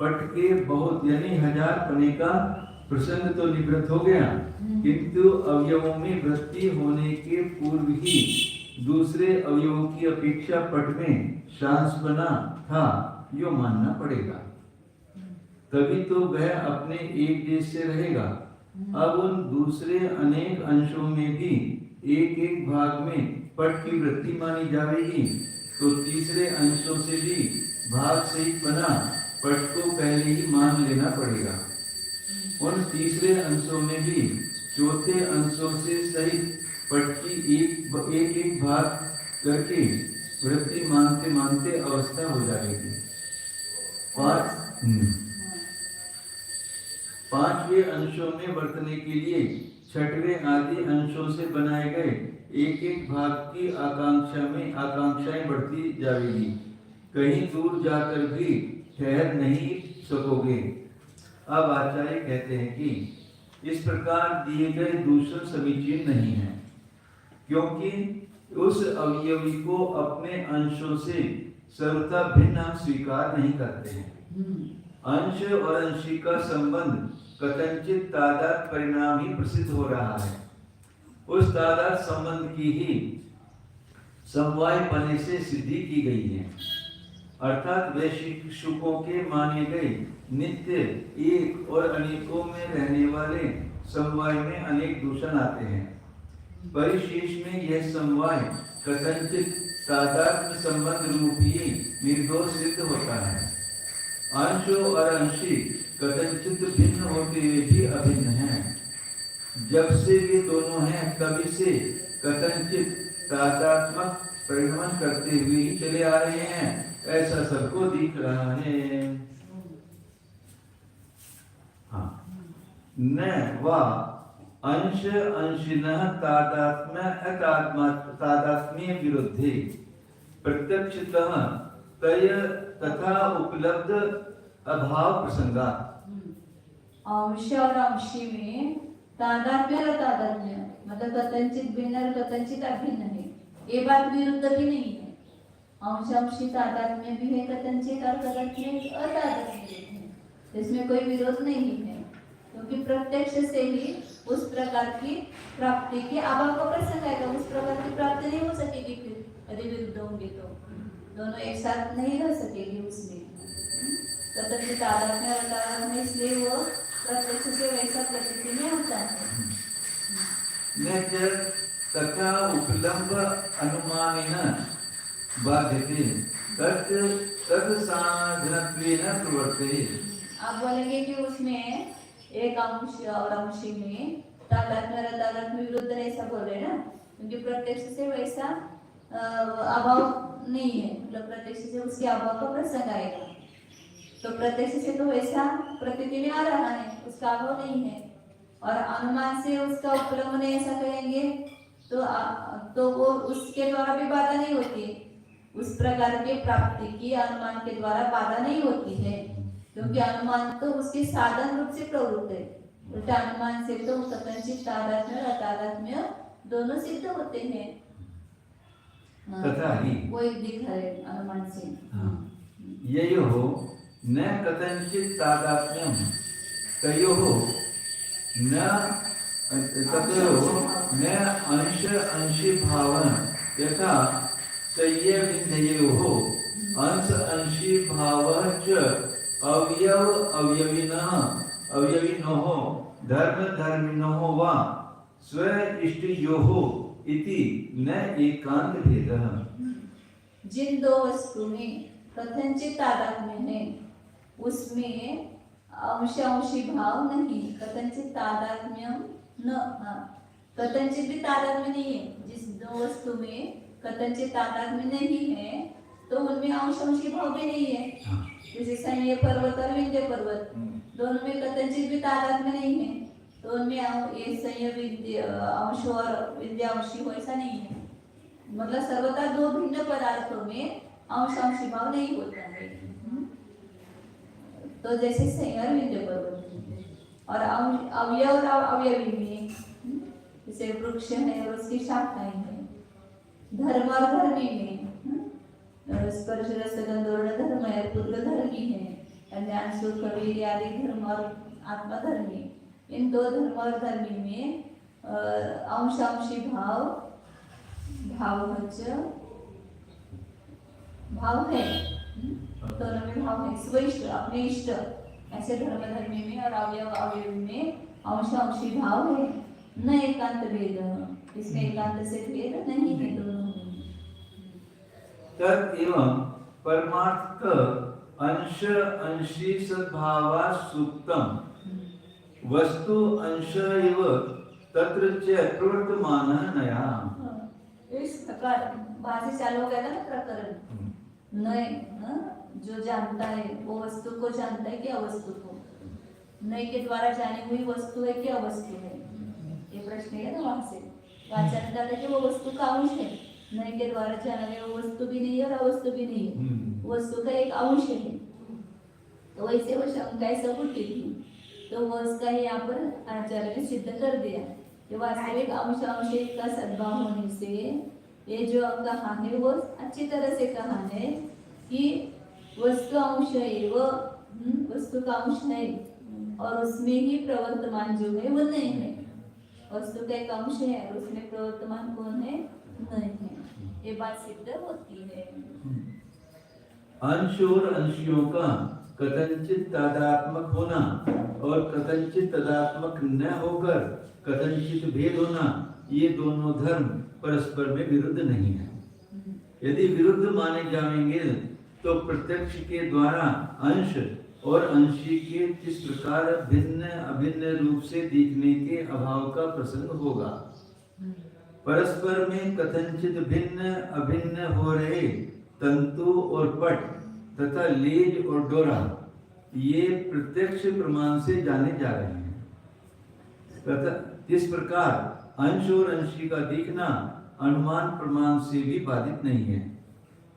पट के बहुत यानी 1000 पने का प्रसंग तो निवृत्त हो गया, किंतु अवयवों में वृत्ति होने के पूर्व ही दूसरे अवयवों की अपेक्षा पट में शांसपना था, यो मानना पड़ेगा। तभी तो वह अपने एक देश से रहेगा। अब उन दूसरे अनेक अंशों में भी एक एक भाग में पट की वृत्ति मानी जाएगी, तो तीसरे अंशों से भी भाग सहित बना पट को पहले ही मान लेना पड़ेगा। उन तीसरे अंशों में भी चौथे अंशों से सहित पट की एक एक भाग करके वृत्ति मानते मानते अवस्था हो जाएगी। पांचवें अंशों में वर्तने के लिए छठवें आदि अंशों से बनाए गए एक एक भाग की आकांक्षाएं बढ़ती जाएगी। कहीं दूर जाकर भी ठहर नहीं सकोगे। अब आचार्य कहते हैं कि इस प्रकार दिए गए दूषण समीचीन नहीं है, क्योंकि उस अवयवी को अपने अंशों से सर्वथा भिन्न हम स्वीकार नहीं करते हैं। अंश और अंशी का संबंध कथनचित तादाद परिणाम ही प्रसिद्ध हो रहा है। उस तादाद संबंध की ही समवाय पने से सिद्धि की गई है, अर्थात वैशिष्टों के माने गए नित्य एक और अनेकों में रहने वाले समवाय में अनेक दूषण आते हैं। परिशेष में यह समवाय कथनचित तादात्म्य संबंध रूप ही निर्दोष सिद्ध होता है। अंश और अंशी कथनचित भिन्न होते हुए भी अभिन्न हैं। जब से वे दोनों हैं तभी से कथनचित तादात्मक परिणमन करते हुए ही चले आ रहे हैं, ऐसा सबको दिख रहा है। हाँ, न वा अंश अंशिनः तादात्म्य विरुद्धे प्रत्यक्षतः तय तथा उपलब्ध अभाव प्रसंगात्। अंश और अंशी में तादात्म्य और तादात्म्य मतलब कथनचित भिन्न और कथनचित अभिन्न है, ये बात विरुद्ध भी नहीं है। अंश अंशी तादात्म्य भी है कथनचित और कथनचित अतादात्म्य है, इसमें कोई विरोध नहीं है, क्योंकि प्रत्यक्ष से ही उस प्रकार की प्राप्ति के अभाव का प्रसंग आएगा। उस प्रकार की प्राप्ति नहीं हो सकेगी फिर यदि विरुद्ध होंगे तो दोनों एक साथ नहीं रह सकेगी उसमें। कथनचित तादात्म्य और अतादात्म्य इसलिए वो प्रत्यक्ष से वैसा प्रतीति में होता है। तथा उपलम्ब अनुमानेन बाध्यते तत् साधनत्वेन प्रवर्तते। आप बोलेंगे कि उसमें एक अंश और अंशी में तादात्म्य और अतादात्म्य विरुद्ध ऐसा बोल रहे हैं ना, क्योंकि प्रत्यक्ष से वैसा अभाव नहीं है, मतलब प्रत्यक्ष से उसके अभाव का प्रसंग आएगा, तो प्रत्यक्ष से तो वैसा प्रतीति में आ रहा है, उसका अभाव नहीं है। और अनुमान से उसका उपलम्ब नहीं ऐसा कहेंगे तो वो उसके द्वारा भी बाधा नहीं होती, उस प्रकार के प्राप्ति की अनुमान के द्वारा बाधा नहीं होती है, क्योंकि अनुमान तो उसके साधन रूप से प्रवृत्त है। उल्टा अनुमान से तो कथनचित तादात्म्य और अतादात्म्य दोनों सिद्ध होते हैं। तथा ही वो एक दिख है अनुमान से। ययोः न कथनचित तादात्म्यं तयोः न न अंश अंशी भावन यथा संयमिनयोः अंश अंशी भावः च अवयव अवयविनोः धर्म धर्मिणोः वा स्व इष्टयोः इति न एकांत भेदः। जिन दो वस्तु में कथनचित तादात्म्य है उसमें अंशांशी भाव नहीं, कथनचित तादात्म्य न, कथनचित भी तादात्म्य नहीं है। जिस दो वस्तु में कथनचित तादात्म्य नहीं है तो उनमें अंशांशी भाव भी नहीं है। जैसे संय पर्वत और विंध्य पर्वत दोनों में कथनचित भी तादात्म्य नहीं है तो उनमें ये संय विंध्य अंश और विंध्य अंशी हो ऐसा नहीं है। मतलब सर्वथा दो भिन्न पदार्थों में अंशांशी भाव नहीं होता है। तो जैसे संय और विंध्य पर्वत और अवयव और अवयवी में जैसे वृक्ष है और उसकी शाखाएं हैं, धर्म और धर्मी में स्पर्श रस गंध वर्ण धर्म है, पूर्व धर्मी है, ज्ञान सुख वीर्य आदि धर्म और आत्मा धर्मी। इन दो धर्म और धर्मी में अंशांशी भाव है, दोनों में भाव है। स्वइष्ट अपने इष्ट ऐसे धर्म धर्मी में और अवयव अवयवी में अंशांशी भाव है, न एकांत भेद, इसमें एकांत से भेद नहीं है दोनों में। तत् एवं परमार्थ अंश अंशी सद्भावा सुप्तम वस्तु अंश एव तत्र च प्रवर्तमान नया। इस प्रकार बाहर से चालू हो गया ना प्रकरण, नए जो जानता है वो वस्तु को जानता है कि अवस्तु को, नए के द्वारा जानी हुई वस्तु है कि अवस्तु है, ये प्रश्न है ना। वहां से आचार्य डाला कि वो वस्तु का अंश है, नए के द्वारा जाना गया वो वस्तु भी नहीं है और अवस्तु भी नहीं है, वस्तु का एक अंश है। तो वैसे वो शंका ऐसा उठी थी तो वो उसका यहाँ पर आचार्य ने सिद्ध कर दिया कि वास्तविक अंश का सद्भाव होने से ये जो कहा है वो अच्छी तरह से कहा है कि वस्तु अंश है, वो वस्तु का अंश है और उसमें ही प्रवर्तमान जो है वो नहीं है। वस्तु का एक अंश है और उसमें प्रवर्तमान कौन है? नहीं है। ये बात सिद्ध होती है। अंश और अंशियों का कथनचित तादात्मक होना और कथनचित तादात्मक न होकर कथनचित भेद होना, ये दोनों धर्म परस्पर में विरुद्ध नहीं है। यदि विरुद्ध माने जाएंगे तो प्रत्यक्ष के द्वारा अंश और अंशी के किस प्रकार भिन्न अभिन्न रूप से दिखने के अभाव का प्रसंग होगा। परस्पर में कथनचित भिन्न अभिन्न हो रहे तंतु और पट तथा लेज और डोरा ये प्रत्यक्ष प्रमाण से जाने जा रहे हैं। तथा इस प्रकार अंश और अंशी का दिखना अनुमान प्रमाण से भी बाधित नहीं है।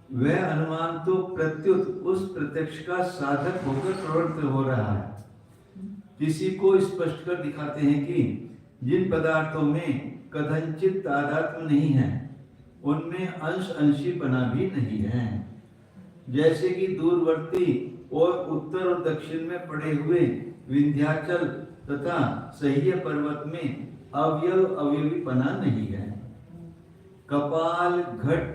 वह अनुमान तो प्रत्युत उस प्रत्यक्ष का साधक होकर प्रवृत्त हो रहा है। किसी को स्पष्ट कर दिखाते हैं कि जिन पदार्थों में कथनचित तादात्म्य नहीं है उनमें अंश अंशीपना भी नहीं है। जैसे कि दूरवर्ती और उत्तर और दक्षिण में पड़े हुए विंध्याचल तथा सह्य पर्वत में अवयव अवयवीपना नहीं है। कपाल घट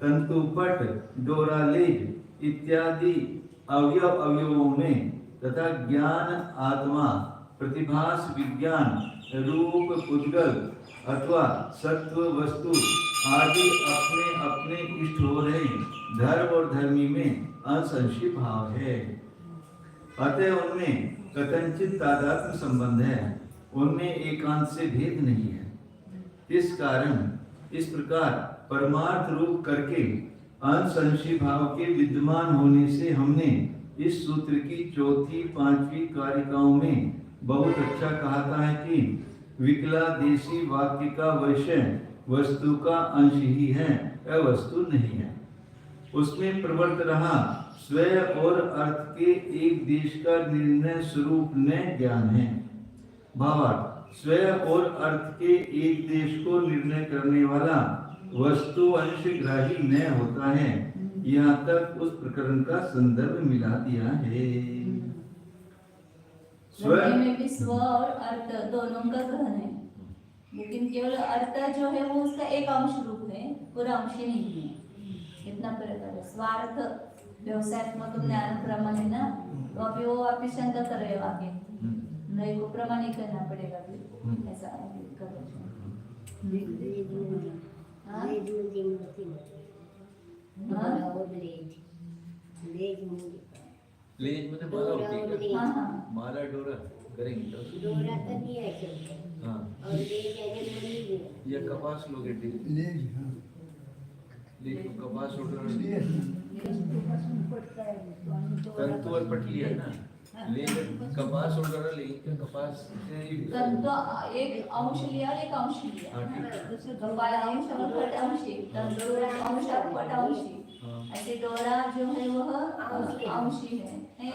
तंतुपट डोरालेज इत्यादि अवयव अवयवों में तथा ज्ञान आत्मा प्रतिभास विज्ञान रूप पुद्गल अथवा सत्व वस्तु आदि अपने अपने इष्ट हो रहे धर्म और धर्मी में अंशी भाव है। अतः उनमें कथनचित तादात्म्य संबंध है, उनमें एकांत से भेद नहीं है। इस कारण इस प्रकार परमार्थ रूप करके अंशी भाव के विद्यमान होने से हमने इस सूत्र की चौथी पांचवी कारिकाओं में बहुत अच्छा कहा है कि विकलादेशी वाक्य का विषय वस्तु का अंश ही है, अवस्तु नहीं है। उसमें प्रवर्त रहा स्वयं और अर्थ के एक देश का निर्णय स्वरूप न ज्ञान है। भावार्थ स्वयं और अर्थ के एक देश को निर्णय करने वाला वस्तु अंश ग्राही न होता है। यहाँ तक उस प्रकरण का संदर्भ मिला दिया है। स्वयं में भी स्व और अर्थ दोनों का ग्रहण है, लेकिन केवल अर्थ जो है वो उसका एक अंश रूप है, पूरा अंश ही नहीं है। इतना फर्क है। स्वार्थ व्यवसायत्मक ज्ञान प्रमाण है ना, तो अभी वो आप शंका कर रहे हो आगे, नए को प्रमाणित करना पड़ेगा फिर, ऐसा करो। हाँ? लेज मध्ये माला होती हाँ, का? हाँ। माला डोरा करेंगे तो? डोरा तर नहीं है चलते हाँ और ले जाने में या कपास लोगे ठीक लेज, हाँ। लेज को कपास उड़ लेज, तंतुवर पटली है ना, लेज कपास उड़ रहा लेकिन कपास से तंतु एक अंश लिया और एक अंश लिया, हाँ ठीक कपाल अंश और पट अंशी, तंतु अंश और पट अंशी, हाँ ऐसे डोरा जो है वह अंशी है, नहीं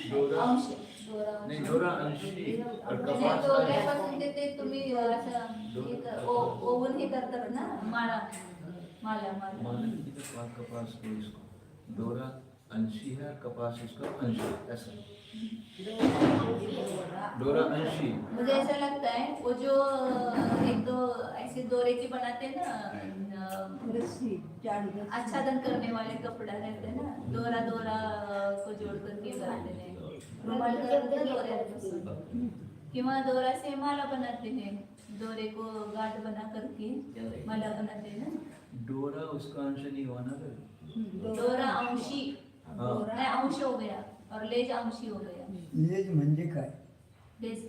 डोरा- अंश, डोरा नहीं डोरा अंशी और नाही, कपास डोऱ्यापासून ते तुम्ही असं हे कर- ओवून हे करतात ना, माळा माला माला माला की तो कपास को इसको डोरा अंशी है कपास इसका अंश है ऐसा डोरा अंशी मुझे ऐसा लगता है वो जो एक दो ऐसे दोरे की बनाते हैं ना, आच्छादन करने वाले कपड़ा रहते हैं ना, डोरा डोरा को जोड़ करके बनाते हैं, रुमाल करते हैं दोऱ्यापासून, किंवा दोरा से माला बनाते हैं, दोरे को गांठ बना करके माला बनाते हैं ना, डोरा उसका अंश नहीं हुआ ना फिर डोरा अंशी, हाँ नहीं अंश हो गया और लेज अंशी हो गया, लेज म्हणजे काय? लेज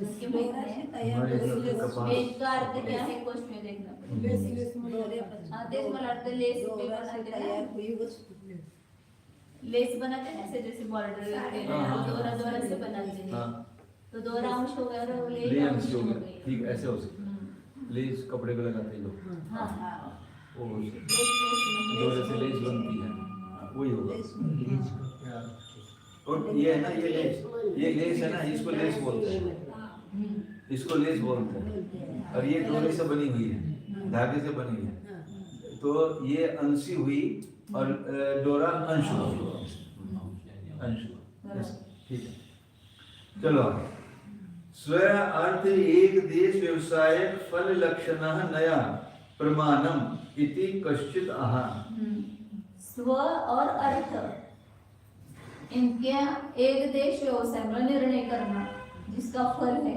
उसके माहित है, हमारे इधर तो कपास लेज का अर्थ क्या है कोश में देखना पड़ेगा। हाँ, तेच मला वाटतं लेस भी बनाते ना, लेस बनाते ना ऐसे जैसे बॉर्डर हाँ। दोरा दोरा से बनाते हैं, हाँ तो दोरा अंश हो गया और लेज ले अंश अंश हो हो गया गई। ठीक ऐसे हो सकता लेस कपड़े को लगाते हैं लोग हाँ हाँ, वो हो सकता लेस डोरे से लेस बनती है वही होगा और ये है ना ये लेस है ना, इसको लेस बोलते हैं, इसको लेस बोलते हैं, और ये डोरे से बनी हुई है, धागे से बनी हुई है, तो ये अंशी हुई और डोरा अंश हुआ, अंश हुआ, yes, ठीक है। चलो स्व अर्थ एक देश व्यवसाय फल लक्षण नया प्रमाणम इति कश्चित आहा। स्व और अर्थ इनके एक देश व्यवसाय में निर्णय करना जिसका फल है,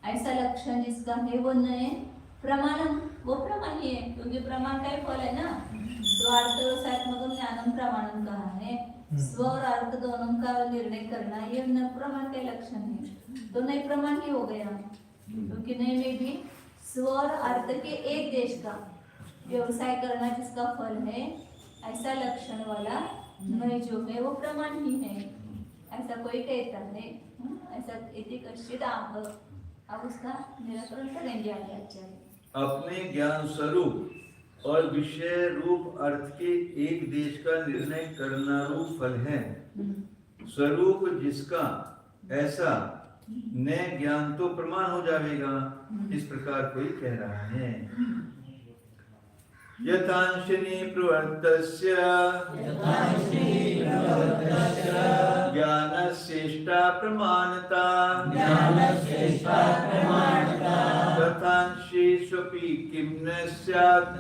ऐसा लक्षण जिसका है वो नए प्रमाणम, वो प्रमाण ही है, क्योंकि प्रमाण का ही फल है ना, स्वार्थ व्यवसायत्मक ज्ञानम प्रमाणम कहा है, स्व और अर्थ दोनों का निर्णय करना ये न प्रमाण का लक्षण है, तो नए प्रमाण ही हो गया, क्योंकि नए में भी स्व और अर्थ के एक देश का व्यवसाय करना जिसका फल है, ऐसा लक्षण वाला नए जो है वो प्रमाण ही है, ऐसा कोई कहता है, ऐसा इति कश्चित आह, अब उसका निराकरण करेंगे आगे आचार्य। अपने ज्ञान स्वरूप और विषय रूप अर्थ के एक देश का निर्णय करना रूप फल है, स्वरूप जिसका ऐसा न ज्ञान तो प्रमाण हो जाएगा, इस प्रकार कोई कह रहा है। यथांशनि प्रवर्तस्य ज्ञानश्रेष्ठा प्रमाणता तथांशेष्वपि किं न स्यात्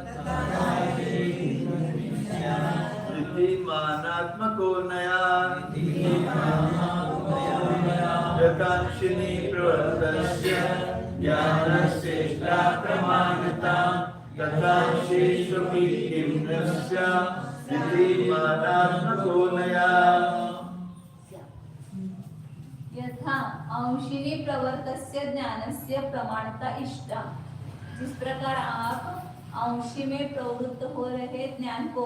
इति मानात्मको नया। यथांशनि प्रवर्तस्य ज्ञानश्रेष्ठा प्रमाणता तथांशेष्वपि किं न स्यात् इति मानात्मको नया। यथा अंशिनी प्रवर्तस्य ज्ञानस्य प्रमाणता इष्टा, जिस प्रकार आप अंशी में प्रवृत्त हो रहे ज्ञान को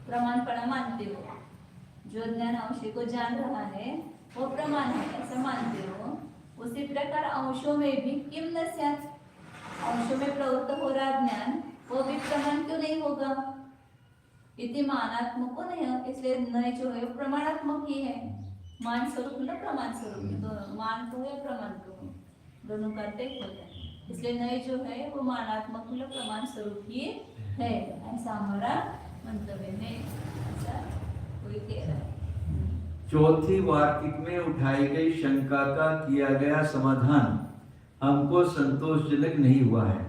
प्रमाणपणा मानते हो, जो ज्ञान अंशी को जान रहा है वो प्रमाण है ऐसा मानते हो, उसी प्रकार अंशों में भी किम न स्यात्, अंशों में प्रवृत्त हो रहा ज्ञान वो भी प्रमाण क्यों नहीं होगा, इति मानात्मक नहीं, इसलिए नए जो है प्रमाणात्मक ही है, मान स्वरूप न प्रमाण स्वरूप, दोनों मान तो है प्रमाण तो है, दोनों का टेक हो जाए, इसलिए नए जो है वो मानात्मक मतलब प्रमाण स्वरूप ही है, ऐसा हमारा मंतव्य है, ऐसा कोई कह रहा है। चौथी वार्तिक में उठाई गई शंका का किया गया समाधान हमको संतोषजनक नहीं हुआ है,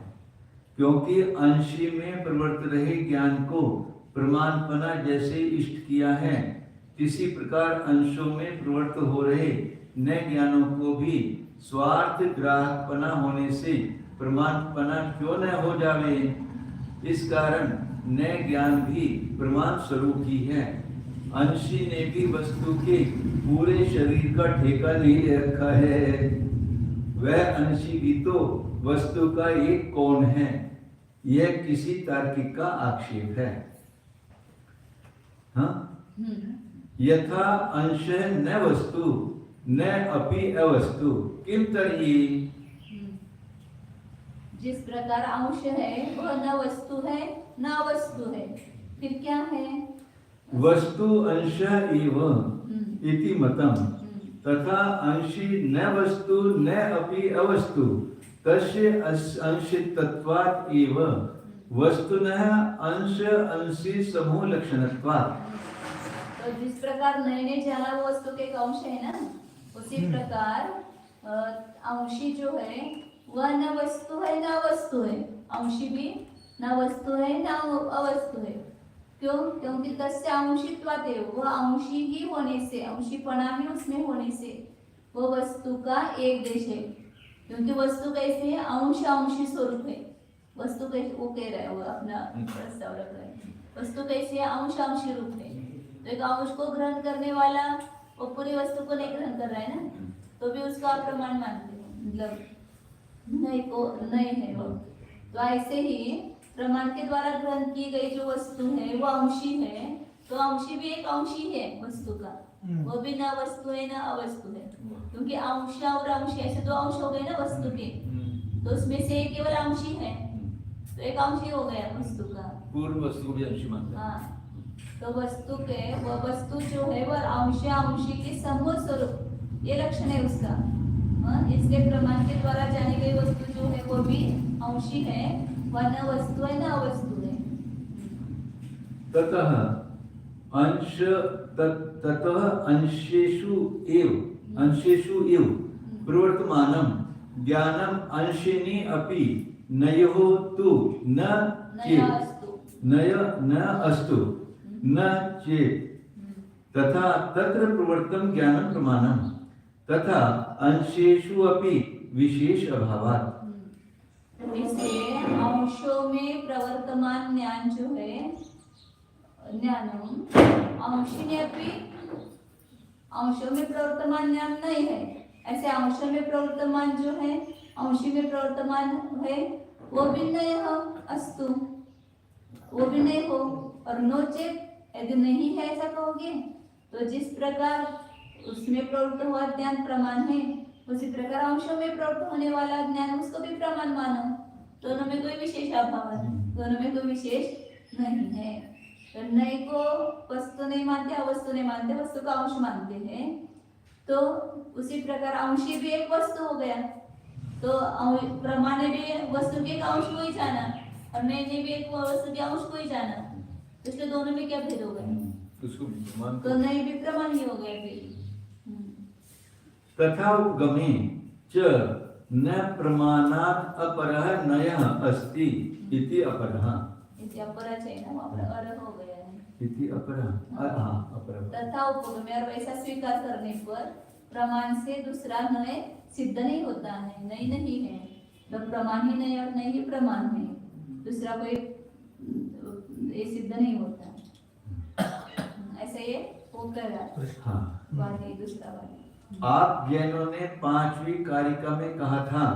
क्योंकि अंशी में प्रवर्त रहे ज्ञान को प्रमाणपना जैसे इष्ट किया है, किसी प्रकार अंशों में प्रवृत्त हो रहे नए ज्ञानों को भी स्वार्थ ग्राहकपना होने से प्रमाणपना क्यों न हो जावे। इस कारण नए ज्ञान भी प्रमाण स्वरूप ही है। अंशी ने भी वस्तु के पूरे शरीर का ठेका नहीं ले रखा है। वह अंशी भी तो वस्तु का एक कौन है, यह किसी तार्किक का आक्षेप है। हाँ? यथा अंश न वस्तु न अपि अवस्तु किम तर्हि। जिस प्रकार अंश है वह न वस्तु है न अवस्तु है, फिर क्या है? वस्तु अंश एव इति मतम तथा अंशी न वस्तु न अपि अवस्तु तस्य अंशितत्वात् एव वस्तुनः अंश अंशी समूह लक्षणत्वात्। तो जिस प्रकार नए ने जाना वो वस्तु के एक अंश है ना, उसी प्रकार अंशी जो है वह न वस्तु है न अवस्तु है। अंशी भी न वस्तु है न अवस्तु है। क्यों? क्योंकि तस्य अंशित्वात् एव, वह अंशी ही होने से, अंशीपना ही उसमें होने से वह वस्तु का एक देश है। क्योंकि वस्तु कैसे है? अंश अंशी स्वरूप है। वस्तु कैसे, वो कह रहा है, वो अपना प्रस्ताव रख रहा है। वस्तु कैसे है? अंश अंशी रूप है। तो एक अंश को ग्रहण करने वाला वो पूरी वस्तु को नहीं ग्रहण कर रहा है ना, तो भी उसका प्रमाण मानते हो, मतलब नहीं को नहीं है वो। तो ऐसे ही प्रमाण के द्वारा ग्रहण की गई जो वस्तु है वो अंशी है, तो अंशी भी एक अंशी है वस्तु का, वो भी न वस्तु है न अवस्तु है। क्योंकि अंश और अंशी ऐसे दो अंश हो गए ना वस्तु के, तो उसमें से केवल अंशी है, तो एक अंशी हो गया वस्तु का। पूर्ण वस्तु भी अंशी मानते हैं। हाँ, तो वस्तु के वह वस्तु जो है वह अंश अंशी के समूह स्वरूप, ये लक्षण है उसका। इसलिए प्रमाण के द्वारा जानी गई वस्तु जो है वो भी अंशी है, वह न वस्तु है न अवस्तु है। ततः अंशेषु एव प्रवर्तमानं ज्ञानम अंशिनी अपि नयोः तु न अस्तु न चेत् तथा तत्र प्रवर्तम ज्ञानम प्रमाणम तथा अंशेषु अपि विशेष अभावात्। इसलिए अंशों में प्रवर्तमान ज्ञान जो है, ज्ञानम अंशिनी अपि, अंशों में प्रवर्तमान ज्ञान नहीं है। ऐसे अंशों में प्रवर्तमान जो है, अंशी में प्रवर्तमान है, वो भी नहीं हो अस्तु, वो भी नहीं हो। और नो चेत, यदि नहीं है ऐसा कहोगे तो जिस प्रकार उसमें प्रवृत्त हुआ ज्ञान प्रमाण है, उसी प्रकार अंशों में प्रवृत्त होने वाला ज्ञान उसको भी प्रमाण मानो। दोनों में कोई विशेष अभाव है, दोनों में कोई विशेष नहीं है। तो नए को वस्तु नहीं मानते, अवस्तु नहीं मानते, वस्तु का अंश मानते हैं। तो उसी प्रकार अंशी भी एक वस्तु हो गया, तो प्रमाण ने भी वस्तु के एक अंश को ही जाना और नए ने भी एक वस्तु के अंश को ही जाना, इसलिए दोनों में क्या भेद हो गया? तो नए भी प्रमाण ही हो गए फिर। तथा उपगमे च न प्रमाणात् अपरः नयः अस्ति इति अपरः। इति अपरः है ना, अपना अरह हो गया है। इति अपरः, हाँ अपरः। तथा उपगमे, और वैसा स्वीकार करने पर प्रमाण से दूसरा नय सिद्ध नहीं होता है, नई नहीं है। तो प्रमाण ही नहीं और नहीं ही प्रमाण है, दूसरा कोई ये सिद्ध नहीं होता। ऐसे ये वो कर रहा है दूसरा वाले। आप जैनों ने 5वीं कारिका में कहा था,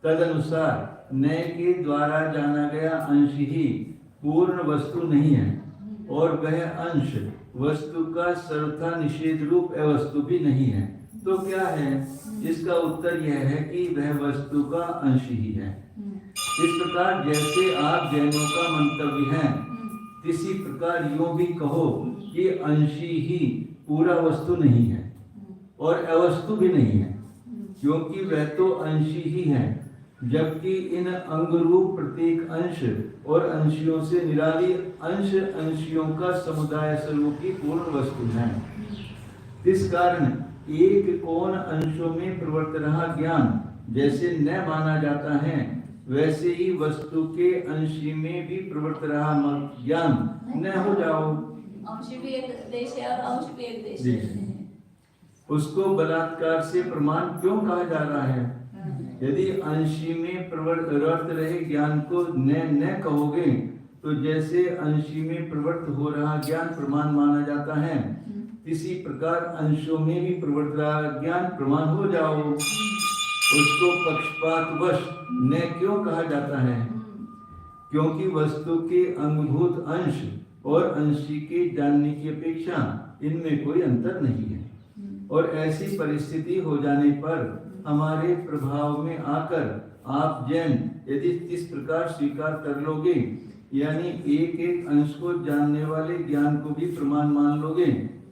तदनुसार नए के द्वारा जाना गया अंश ही पूर्ण वस्तु नहीं है और वह अंश वस्तु का सर्वथा निषेध रूप अवस्तु भी नहीं है। तो क्या है? इसका उत्तर यह है कि वह वस्तु का अंश ही है। इस प्रकार जैसे आप जैनों का मंतव्य है, इसी प्रकार यूं भी कहो कि अंशी ही पूरा वस्तु नहीं है और अवस्तु भी नहीं है, क्योंकि वह तो अंशी ही है, जबकि इन अंगरूप प्रत्येक अंश और अंशियों से निराली अंश अंशियों का समुदाय स्वरूप की पूर्ण वस्तु है। इस कारण एक कौन अंशों में प्रवर्त रहा ज्ञान जैसे न माना जाता है, वैसे ही वस्तु के अंशी में भी प्रवर्त रहा ज्ञान न हो जाओ। अंश भी एक देश है और अंश भी एक देश देश है। उसको बलात्कार से प्रमाण क्यों कहा जा रहा है? यदि अंशी में प्रवृत्त रहे ज्ञान को न कहोगे तो जैसे अंशी में प्रवृत्त हो रहा ज्ञान प्रमाण माना जाता है, इसी प्रकार अंशों में भी प्रवृत्त रहा ज्ञान प्रमाण हो जाओ। उसको पक्षपातवश न क्यों कहा जाता है? क्योंकि वस्तु के अंगभूत अंश और अंशी के जानने की अपेक्षा इनमें कोई अंतर नहीं है, और ऐसी परिस्थिति हो जाने पर हमारे प्रभाव में आकर आप जैन यदि इस प्रकार स्वीकार कर लोगे, यानी एक एक अंश को जानने वाले ज्ञान को भी प्रमाण मान लोगे,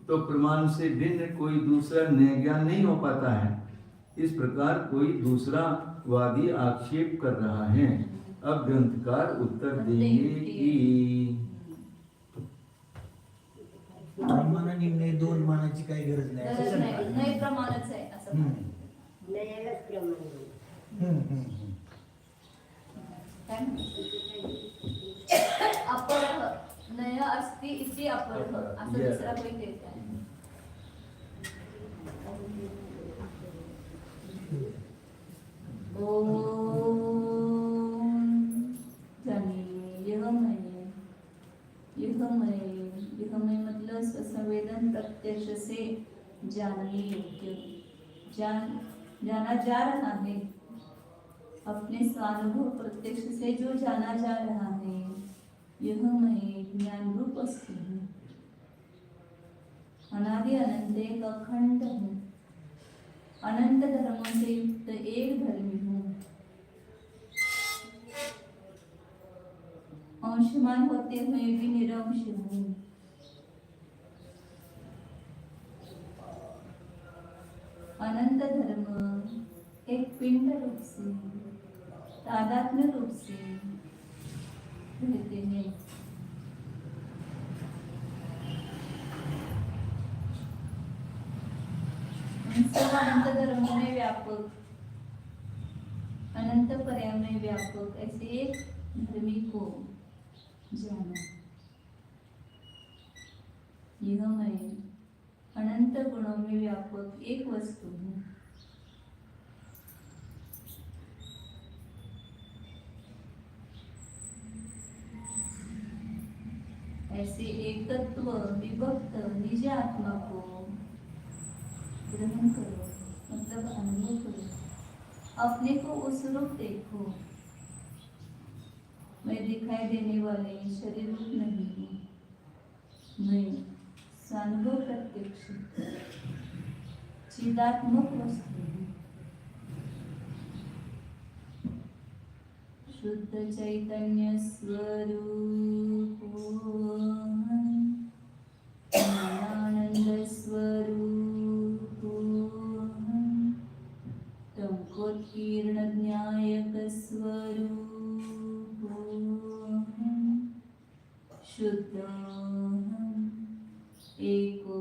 तो प्रमाण से भिन्न कोई दूसरा नया ज्ञान नहीं हो पाता है। इस प्रकार कोई दूसरा वादी आक्षेप कर रहा है। अब ग्रंथकार उत्तर देंगे कि मानाने दोन मानाची काही गरज गरज नाही नाही, नाही प्रमाणच आहे असं म्हणायचं. नयालाच प्रमाण काय म्हणायचं? अपरः नय अस्ति इति अपरः असं Yes. दुसरा काही देत आहे. ओम जानिए यह मैं मतलब स्वसंवेदन प्रत्यक्ष से जानने योग्य, जाना जा रहा है। अपने स्वानुभव प्रत्यक्ष से जो जाना जा रहा है, यह मैं ज्ञान रूप वस्तु हूँ। अनादि अनंत एक अखंड हूँ, अनंत धर्मों से युक्त एक धर्मी हूँ। अंशमान होते हुए भी निरंश हूँ। अनंत धर्म एक पिंड रूप से, तादात्म्य रूप से रहते हैं। सब अनंत धर्मों में व्यापक, अनंत पर्याय में व्यापक ऐसे एक धर्मी को जाना। यह मैं अनंत गुणों में व्यापक एक वस्तु हूँ। ऐसे एक तत्व विभक्त निज आत्मा को ग्रहण करो, मतलब अनुभव करो। अपने को उस रूप देखो। मैं दिखाई देने वाले शरीर रूप नहीं हूँ, मैं स्वानुभव प्रत्यक्ष चिदात्मक वस्तु हूँ। शुद्ध चैतन्य स्वरूप, आनंद स्वरूप, तमकोत्कीर्ण ज्ञायक स्वरूप, शुद्ध एको